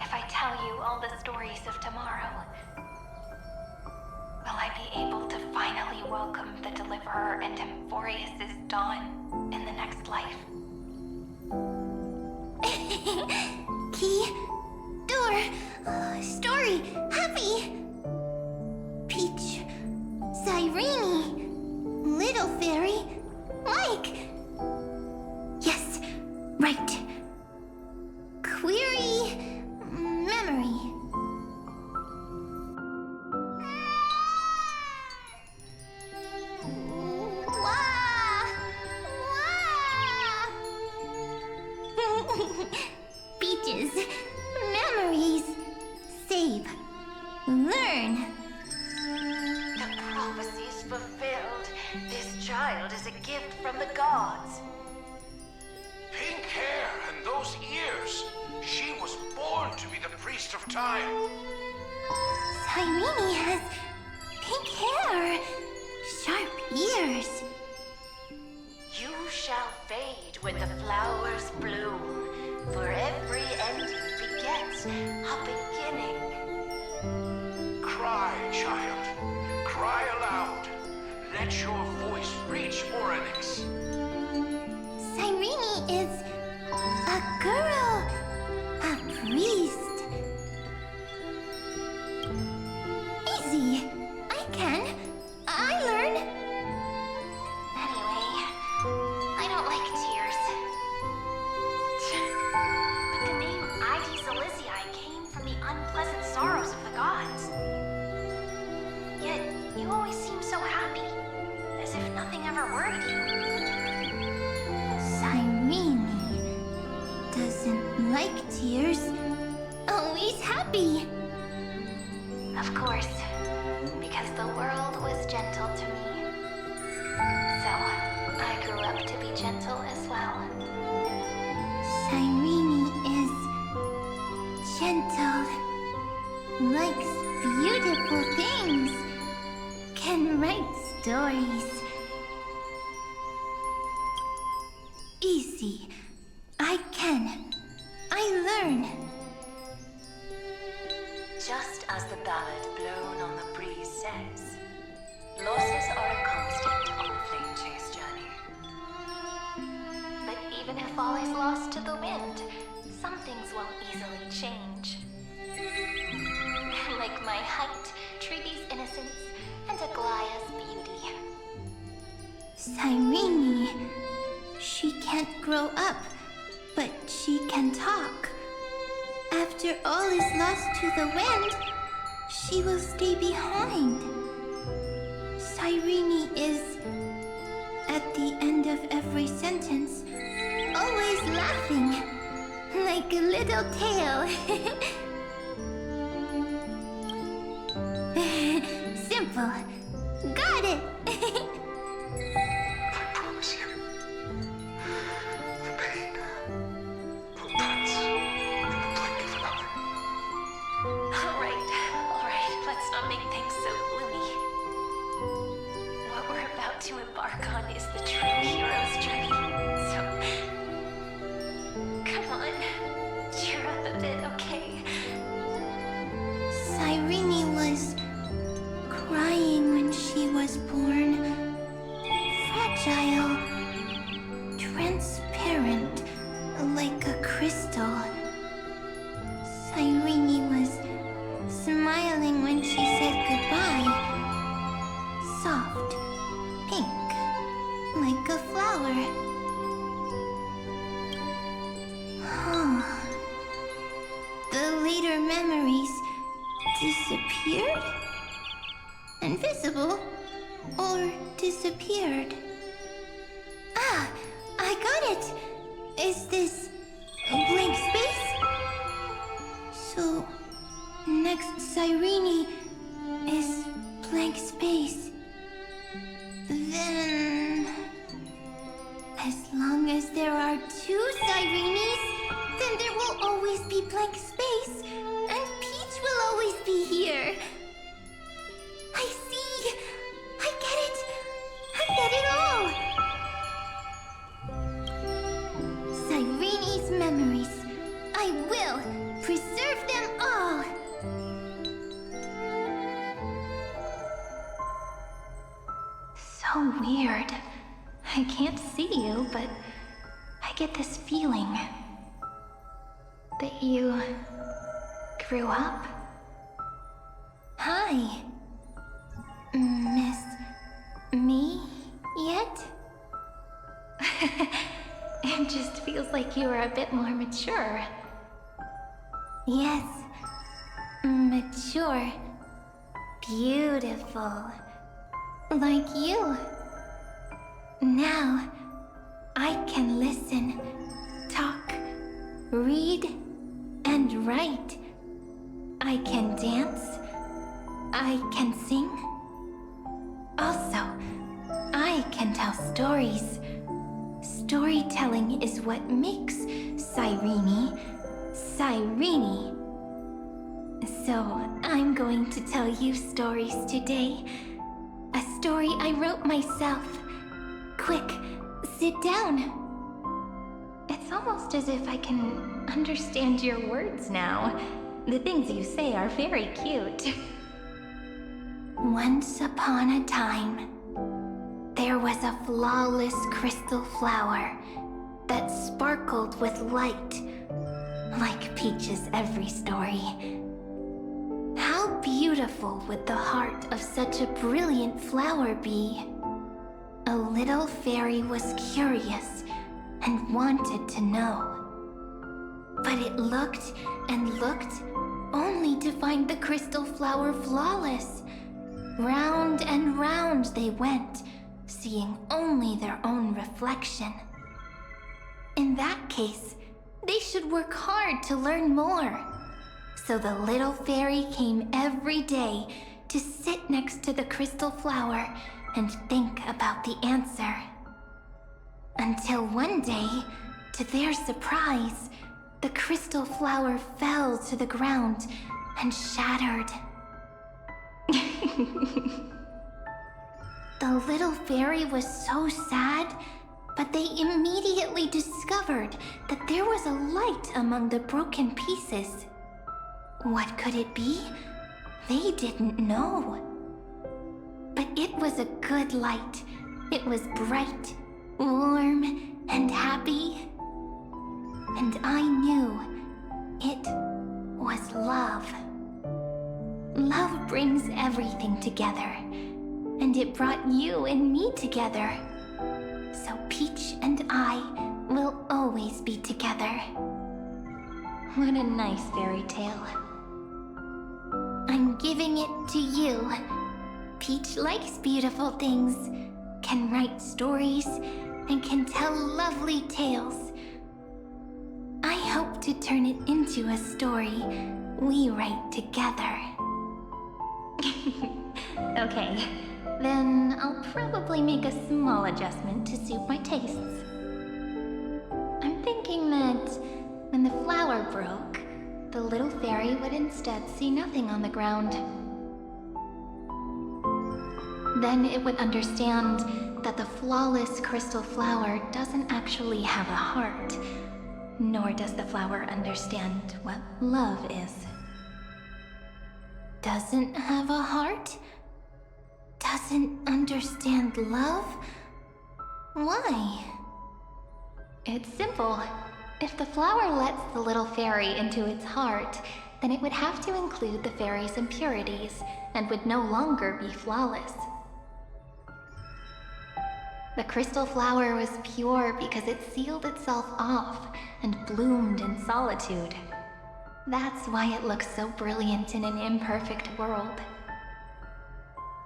If I tell you all the stories of tomorrow, will I be able to finally welcome the Deliverer and Emphorius' dawn in the next life? Key, door, story, happy. Peach, Cyrene, little fairy, Mike. Yes, right. Query, memory. Peaches, memories, save, learn. The prophecy is fulfilled. This child is a gift from the gods. Pink hair and those ears. She was born to be the priest of time. Cyrene has pink hair, sharp ears. You shall fade when the flowers bloom, for every ending begets a beginning. Cry, child. Cry aloud. Let your voice reach Oryx. Cyrene is a girl, a priest. Easy. I can. I learn. Anyway, I don't like tears. But the name Id Celestii came from the unpleasant sorrows of the gods. Yet, you always seem so happy, as if nothing ever worried you. Cyrene doesn't like tears. Always happy. Of course, because the world was gentle to me. So, I grew up to be gentle as well. Cyrene is gentle, likes beautiful things, can write stories. Easy. I can. I learn. Just as the ballad blown on the breeze says, losses are a constant on the flame chase journey. But even if all is lost to the wind, some things won't easily change. Like my height, Treeby's innocence, and Aglaya's beauty. Cyrene. She can't grow up, but she can talk. After all is lost to the wind, she will stay behind. Cyrene is, at the end of every sentence, always laughing, like a little tail. Simple. Got it. I promise you, the pain will pass in the blink of an eye. Alright, let's not make things so gloomy. What we're about to embark on is the true hero's journey. So, come on, cheer up a bit, okay? Cyrene was crying when she was born. Fragile, transparent, like a crystal. Cyrene was smiling when she said goodbye. Soft, pink, like a flower. The later memories disappeared? Invisible? Or disappeared? Ah! got it! Is this a blank space? So, next Cyrene is blank space. Then... as long as there are two Cyrenes, then there will always be blank space, and Peach will always be here. I see! I get it! I get it all! Cyrene's memories. I will preserve them all! So weird. I can't see you, but I get this feeling that you grew up. Hi. Miss me yet? It just feels like you are a bit more mature. Yes. Mature. Beautiful. Like you. Now, I can listen, talk, read, and write. I can dance. I can sing. Also, I can tell stories. Storytelling is what makes Cyrene, Cyrene. So, I'm going to tell you stories today. A story I wrote myself. Quick, sit down. It's almost as if I can understand your words now. The things you say are very cute. Once upon a time, there was a flawless crystal flower that sparkled with light, like Peach's every story. How beautiful would the heart of such a brilliant flower be? A little fairy was curious and wanted to know. But it looked and looked, only to find the crystal flower flawless. Round and round they went, seeing only their own reflection. In that case, they should work hard to learn more. So the little fairy came every day to sit next to the crystal flower and think about the answer. Until one day, to their surprise, the crystal flower fell to the ground and shattered. The little fairy was so sad, but they immediately discovered that there was a light among the broken pieces. What could it be? They didn't know. But it was a good light. It was bright, warm, and happy. And I knew it was love. Love brings everything together. And it brought you and me together. So Peach and I will always be together. What a nice fairy tale. I'm giving it to you. Peach likes beautiful things, can write stories, and can tell lovely tales. I hope to turn it into a story we write together. Okay, then I'll probably make a small adjustment to suit my tastes. I'm thinking that when the flower broke, the little fairy would instead see nothing on the ground. Then it would understand that the flawless crystal flower doesn't actually have a heart, nor does the flower understand what love is. Doesn't have a heart? Doesn't understand love? Why? It's simple. If the flower lets the little fairy into its heart, then it would have to include the fairy's impurities and would no longer be flawless. The crystal flower was pure because it sealed itself off and bloomed in solitude. That's why it looks so brilliant in an imperfect world.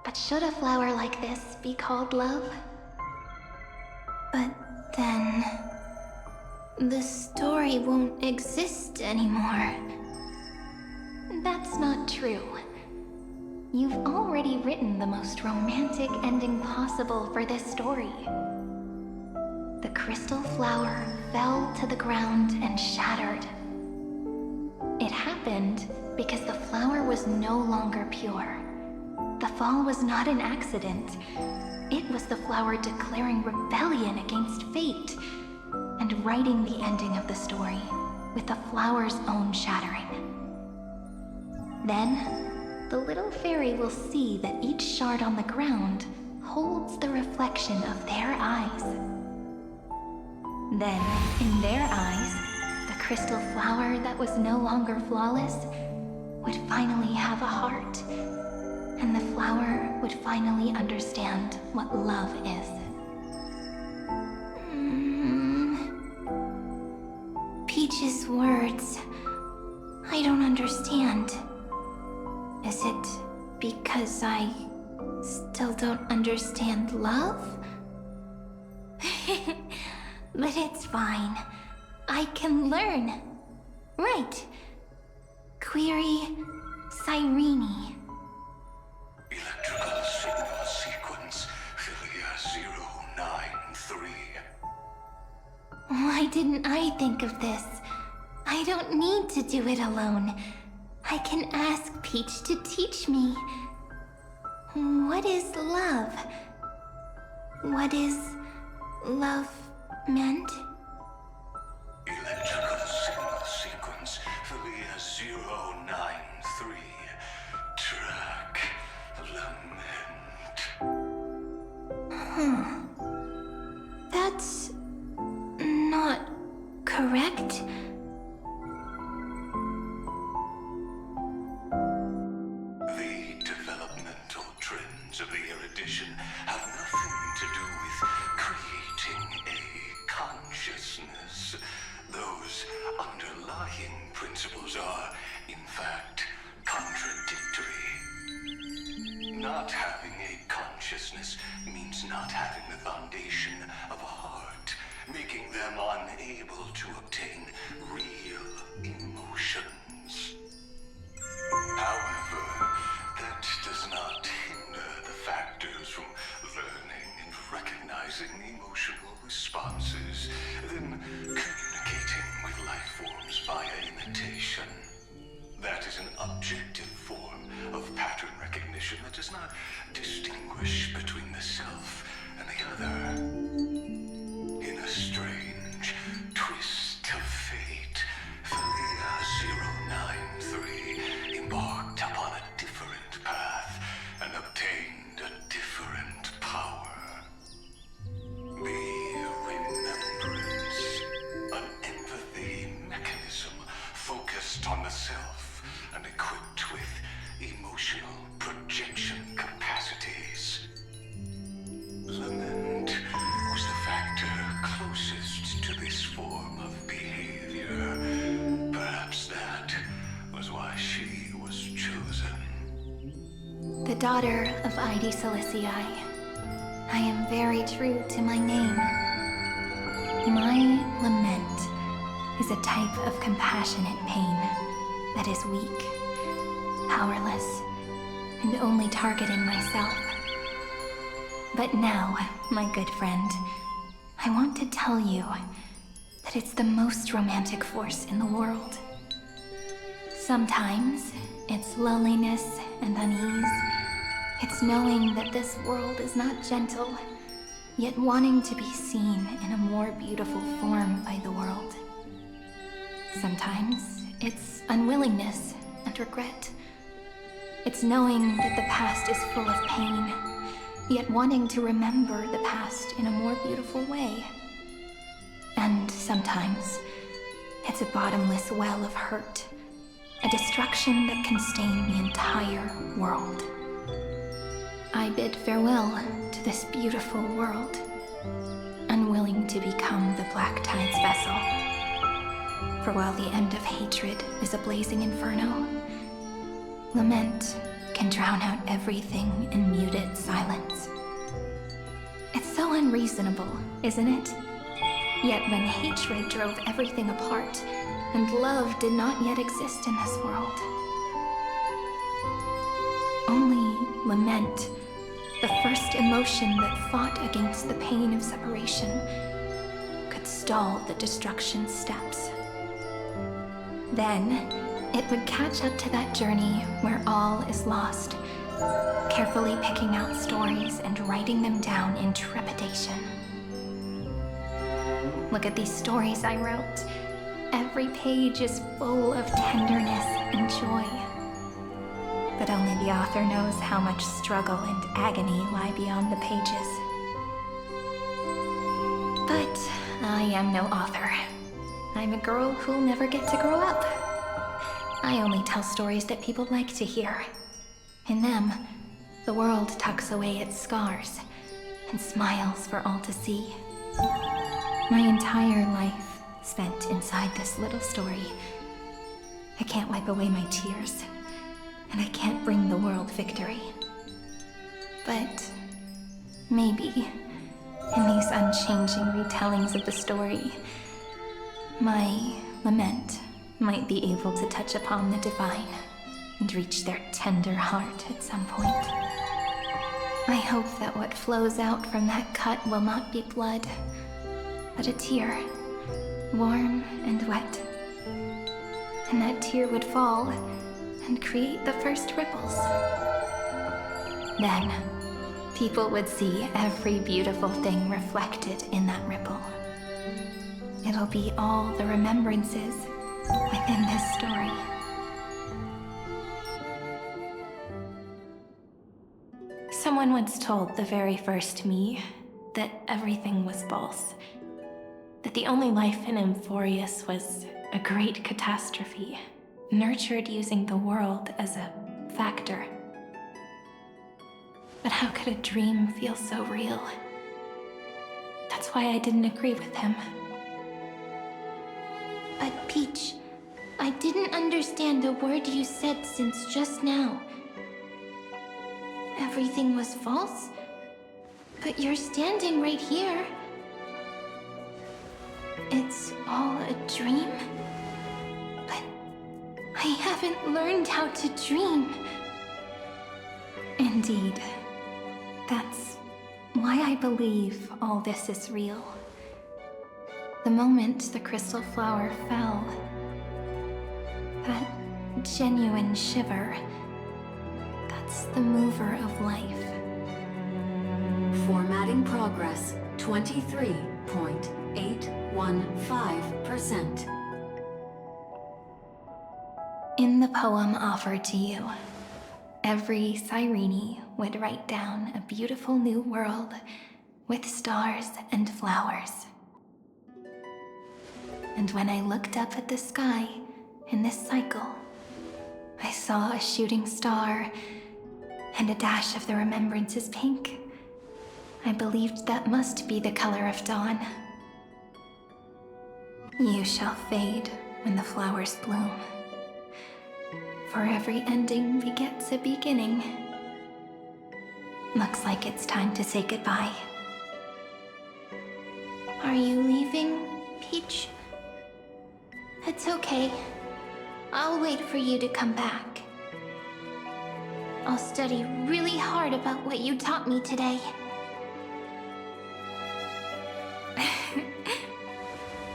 But should a flower like this be called love? But Then the story won't exist anymore. That's not true. You've already written the most romantic ending possible for this story. The crystal flower fell to the ground and shattered. It happened because the flower was no longer pure. The fall was not an accident. It was the flower declaring rebellion against fate and writing the ending of the story with the flower's own shattering. Then, the little fairy will see that each shard on the ground holds the reflection of their eyes. Then, in their eyes, the crystal flower that was no longer flawless would finally have a heart, and the flower would finally understand what love is. Peach's words. I don't understand. Is it because I still don't understand love? But it's fine. I can learn. Right. Query Cyrene. Electrical signal sequence, Philia 093. Why didn't I think of this? I don't need to do it alone. I can ask Peach to teach me. What is love? What is love meant? Electrical signal sequence, Philia 093. Track lament. That's not correct. The developmental trends of the erudition have nothing to do with creating a consciousness. Those underlying principles are, in fact, contradictory. Not having a consciousness means not having the foundation of a heart, making them unable to obtain real emotions. However, that does not hinder the factors from learning and recognizing emotional responses, then communicating with life forms via imitation. That is an objective form of pattern recognition that does not distinguish between the self and the other. In a strange twist of fate, Philia 093 embarked upon a different path and obtained a different power. The remembrance, an empathy mechanism focused on the self and equipped with emotional projection capacities. Lament was the factor closest to this form of behavior. Perhaps that was why she was chosen. The daughter of Ide Silicii. I am very true to my name. My lament is a type of compassionate pain that is weak, powerless, and only targeting myself. But now, my good friend, I want to tell you that it's the most romantic force in the world. Sometimes, it's loneliness and unease. It's knowing that this world is not gentle, yet wanting to be seen in a more beautiful form by the world. Sometimes, it's unwillingness and regret. It's knowing that the past is full of pain, yet wanting to remember the past in a more beautiful way. And sometimes, it's a bottomless well of hurt, a destruction that can stain the entire world. I bid farewell to this beautiful world, unwilling to become the Black Tide's vessel. For while the end of hatred is a blazing inferno, lament can drown out everything in muted silence. It's so unreasonable, isn't it? Yet when hatred drove everything apart, and love did not yet exist in this world, only lament, the first emotion that fought against the pain of separation, could stall the destruction steps. Then, it would catch up to that journey where all is lost, carefully picking out stories and writing them down in trepidation. Look at these stories I wrote. Every page is full of tenderness and joy. But only the author knows how much struggle and agony lie beyond the pages. But I am no author. I'm a girl who'll never get to grow up. I only tell stories that people like to hear. In them, the world tucks away its scars and smiles for all to see. My entire life spent inside this little story. I can't wipe away my tears, and I can't bring the world victory. But maybe, in these unchanging retellings of the story, my lament might be able to touch upon the divine and reach their tender heart at some point. I hope that what flows out from that cut will not be blood, but a tear, warm and wet. And that tear would fall and create the first ripples. Then, people would see every beautiful thing reflected in that ripple. It'll be all the remembrances within this story. Someone once told the very first me that everything was false. That the only life in Amphorius was a great catastrophe, nurtured using the world as a factor. But how could a dream feel so real? That's why I didn't agree with him. But Peach, I didn't understand a word you said since just now. Everything was false? But you're standing right here. It's all a dream? But I haven't learned how to dream. Indeed. That's why I believe all this is real. The moment the crystal flower fell, that genuine shiver, that's the mover of life. Formatting progress 23.815%. In the poem offered to you, every cyrene would write down a beautiful new world with stars and flowers. And when I looked up at the sky in this cycle, I saw a shooting star and a dash of the remembrances pink. I believed that must be the color of dawn. You shall fade when the flowers bloom. For every ending begets a beginning. Looks like it's time to say goodbye. Are you leaving, Peach? It's okay. I'll wait for you to come back. I'll study really hard about what you taught me today.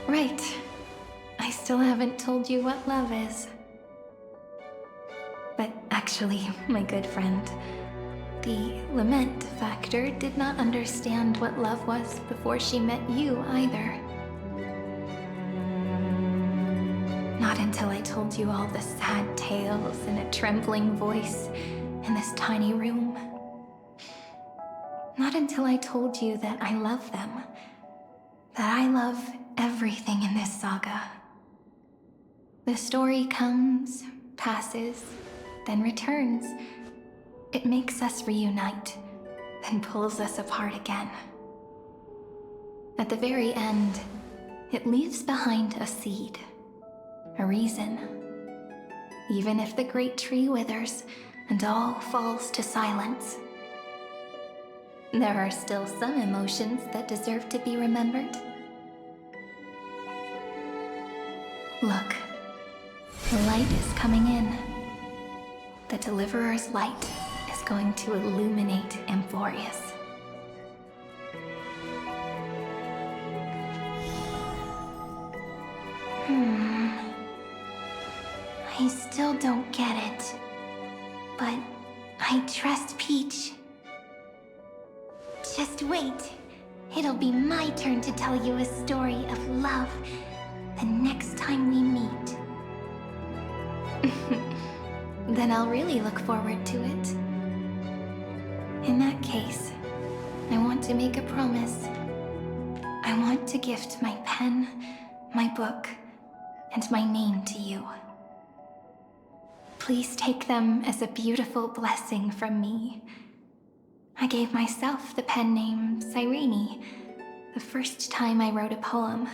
Right. I still haven't told you what love is. But actually, my good friend, the lament factor did not understand what love was before she met you either. Not until I told you all the sad tales in a trembling voice in this tiny room. Not until I told you that I love them. That I love everything in this saga. The story comes, passes, then returns. It makes us reunite, then pulls us apart again. At the very end, it leaves behind a seed, a reason. Even if the great tree withers and all falls to silence, there are still some emotions that deserve to be remembered. Look, the light is coming in. The Deliverer's light is going to illuminate Amphorius. I still don't get it. But I trust Peach. Just wait. It'll be my turn to tell you a story of love the next time we meet. Then I'll really look forward to it. In that case, I want to make a promise. I want to gift my pen, my book, and my name to you. Please take them as a beautiful blessing from me. I gave myself the pen name Cyrene the first time I wrote a poem.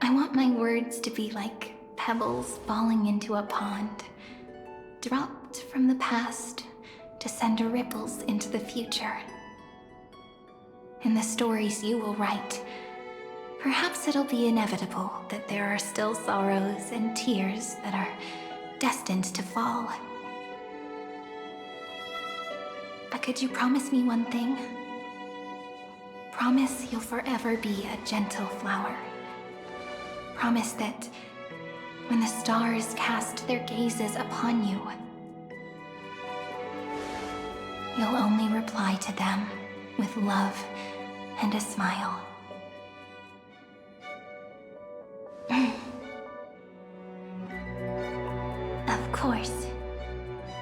I want my words to be like pebbles falling into a pond, dropped from the past to send ripples into the future. In the stories you will write, perhaps it'll be inevitable that there are still sorrows and tears that are destined to fall. But could you promise me one thing? Promise you'll forever be a gentle flower. Promise that when the stars cast their gazes upon you, you'll only reply to them with love and a smile. Of course.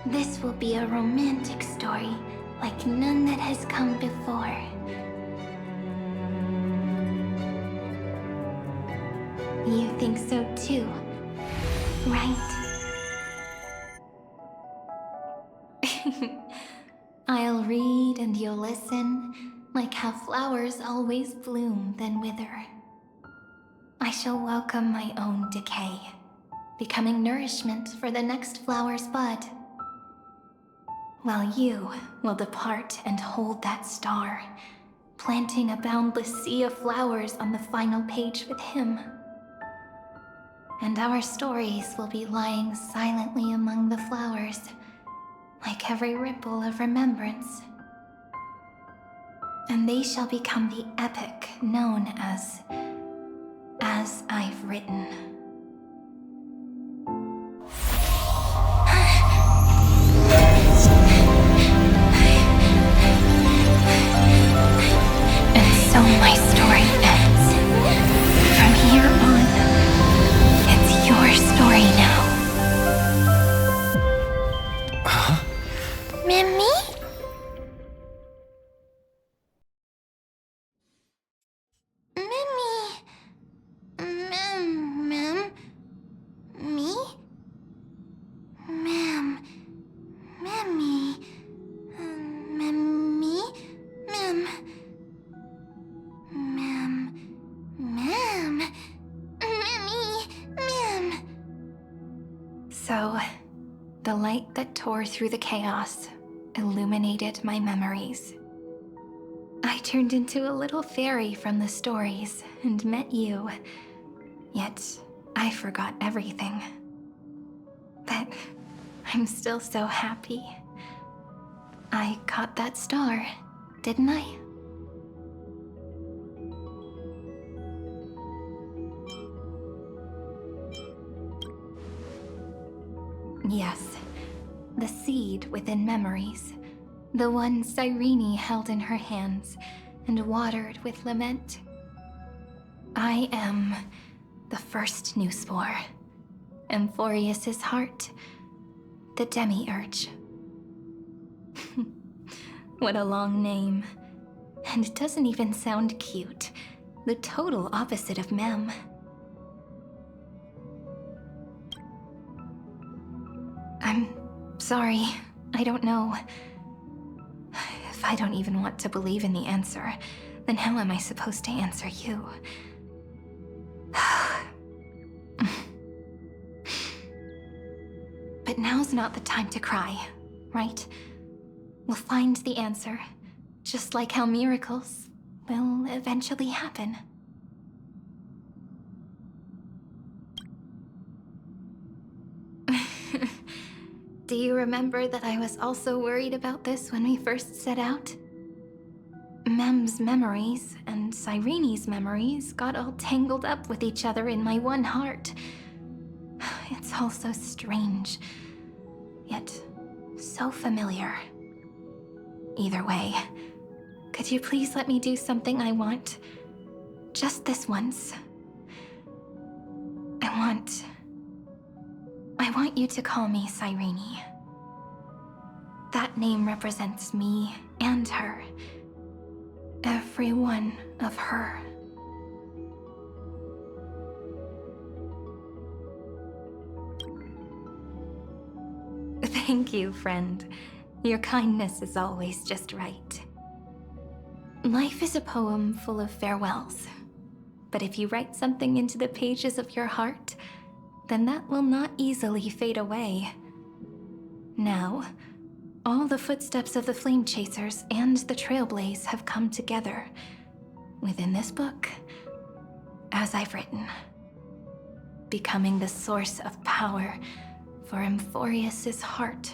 This will be a romantic story like none that has come before. You think so too, right? I'll read and you'll listen, like how flowers always bloom then wither. I shall welcome my own decay, becoming nourishment for the next flower's bud. While you will depart and hold that star, planting a boundless sea of flowers on the final page with him. And our stories will be lying silently among the flowers, like every ripple of remembrance. And they shall become the epic known as I've Written. And so my story ends. From here on, it's your story now. Mimi? So, the light that tore through the chaos illuminated my memories. I turned into a little fairy from the stories and met you, yet I forgot everything. But I'm still so happy. I caught that star, didn't I? Yes, the seed within memories, the one Cyrene held in her hands and watered with lament. I am the first new spore, Amphorius's heart, the demiurge. What a long name. And it doesn't even sound cute. The total opposite of Mem. I'm sorry. I don't know. If I don't even want to believe in the answer, then how am I supposed to answer you? But now's not the time to cry, right? We'll find the answer, just like how miracles will eventually happen. Do you remember that I was also worried about this when we first set out? Mem's memories and Cyrene's memories got all tangled up with each other in my one heart. It's all so strange, yet so familiar. Either way, could you please let me do something I want? Just this once. I want you to call me Cyrene. That name represents me and her. Every one of her. Thank you, friend. Your kindness is always just right. Life is a poem full of farewells. But if you write something into the pages of your heart, then that will not easily fade away. Now, all the footsteps of the Flame Chasers and the Trailblaze have come together within this book, as I've written, becoming the source of power for Emphorius's heart.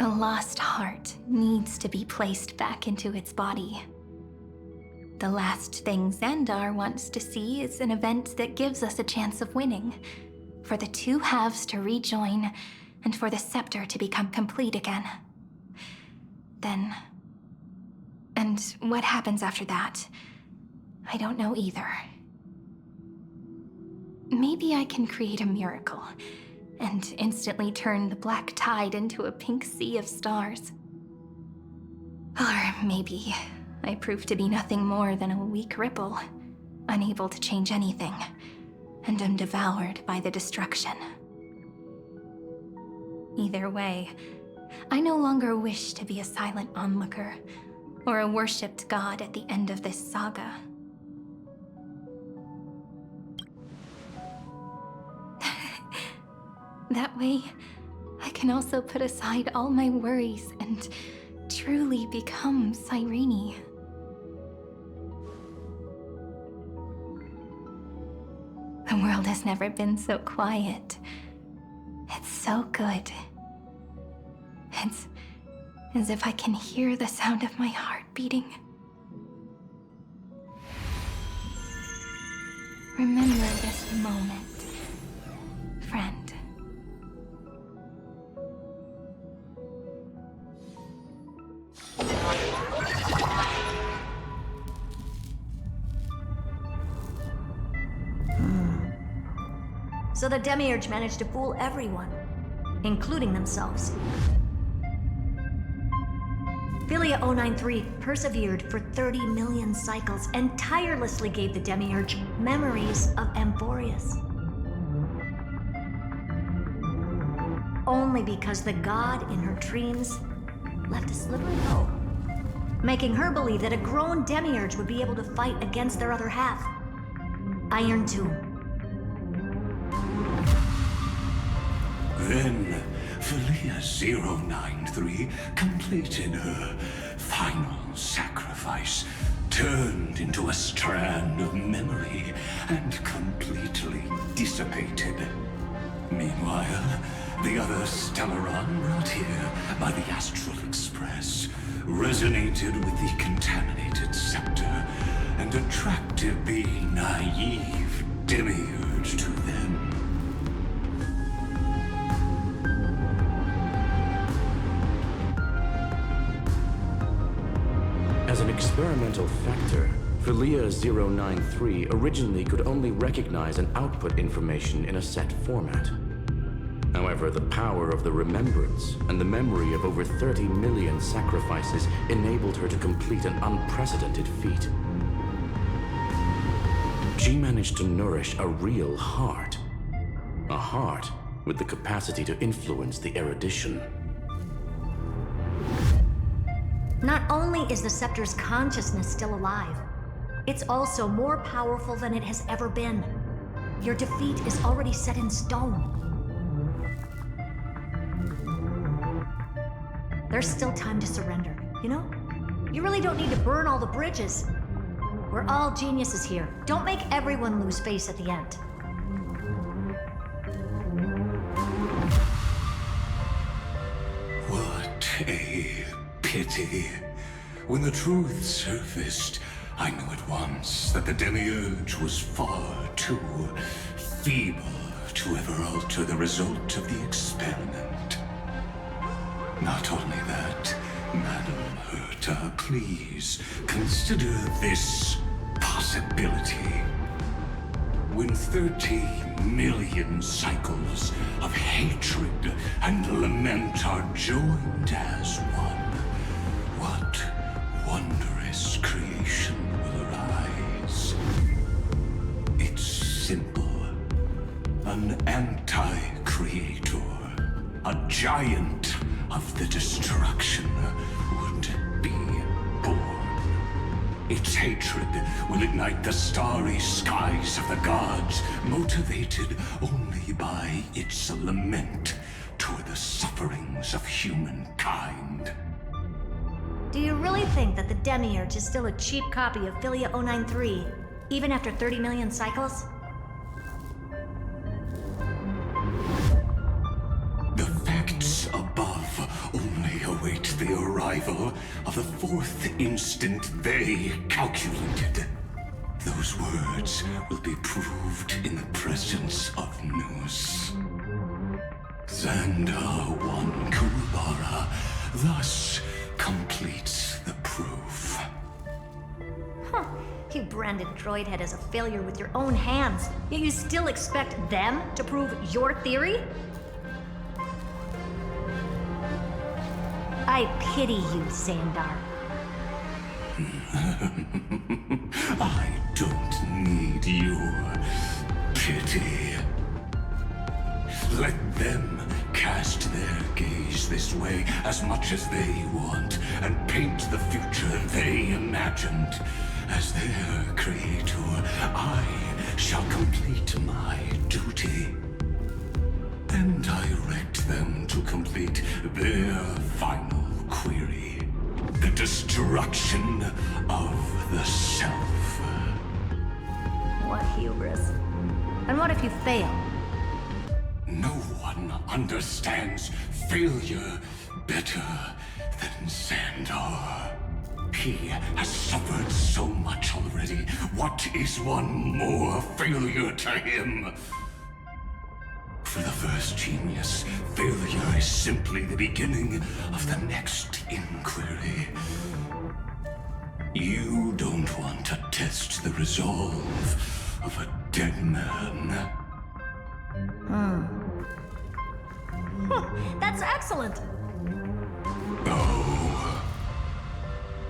A lost heart needs to be placed back into its body. The last thing Xandar wants to see is an event that gives us a chance of winning, for the two halves to rejoin, and for the scepter to become complete again. Then... and what happens after that, I don't know either. Maybe I can create a miracle, and instantly turn the black tide into a pink sea of stars. Or maybe I prove to be nothing more than a weak ripple, unable to change anything, and am devoured by the destruction. Either way, I no longer wish to be a silent onlooker, or a worshipped god at the end of this saga. That way, I can also put aside all my worries and truly become Cyrene. The world has never been so quiet. It's so good. It's as if I can hear the sound of my heart beating. Remember this moment, friend. So the Demiurge managed to fool everyone, including themselves. Philia 093 persevered for 30 million cycles and tirelessly gave the Demiurge memories of Emphorius. Only because the god in her dreams left a sliver of hope, making her believe that a grown Demiurge would be able to fight against their other half, Iron Tomb. Then, Philia 093 completed her final sacrifice, turned into a strand of memory, and completely dissipated. Meanwhile, the other Stellaron brought here by the Astral Express resonated with the contaminated scepter and attracted the naive Demiurge to them. As an experimental factor, Philia 093 originally could only recognize and output information in a set format. However, the power of the remembrance and the memory of over 30 million sacrifices enabled her to complete an unprecedented feat. She managed to nourish a real heart. A heart with the capacity to influence the erudition. Not only is the Scepter's consciousness still alive, it's also more powerful than it has ever been. Your defeat is already set in stone. There's still time to surrender, you know? You really don't need to burn all the bridges. We're all geniuses here. Don't make everyone lose face at the end. a pity. When the truth surfaced, I knew at once that the Demiurge was far too feeble to ever alter the result of the experiment. Not only that, Madam Herta, please consider this possibility. When 30 million cycles of hatred and lament are joined as one, what wondrous creation will arise? It's simple. An anti-creator, a giant of the destruction would be born. Its hatred will ignite the starry skies of the gods, motivated only by its lament toward the sufferings of humankind. Do you really think that the Demiurge is still a cheap copy of Philia 093, even after 30 million cycles? The facts above only await the arrival of the fourth instant they calculated. Those words will be proved in the presence of Nous. Xandar 1 Kurubara thus completes the proof. Huh. You branded Droidhead as a failure with your own hands, yet you still expect them to prove your theory? I pity you, Xandar. I don't need your pity. Let them cast their gaze this way as much as they want and paint the future they imagined. As their creator, I shall complete my duty and direct them to complete their final query. The destruction of the self. What hubris. And what if you fail? No one understands failure better than Xandar. He has suffered so much already. What is one more failure to him? For the first genius, failure is simply the beginning of the next inquiry. You don't want to test the resolve of a dead man. That's excellent! Oh.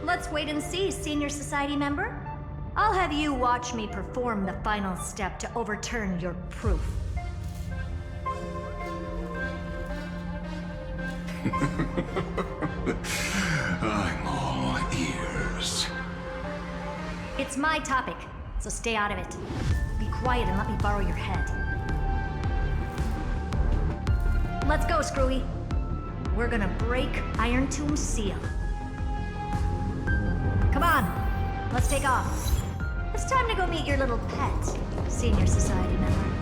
Let's wait and see, Senior Society member. I'll have you watch me perform the final step to overturn your proof. I'm all ears. It's my topic, so stay out of it. Be quiet and let me borrow your head. Let's go, Screwy. We're gonna break Iron Tomb's seal. Come on, let's take off. It's time to go meet your little pet, Senior Society member.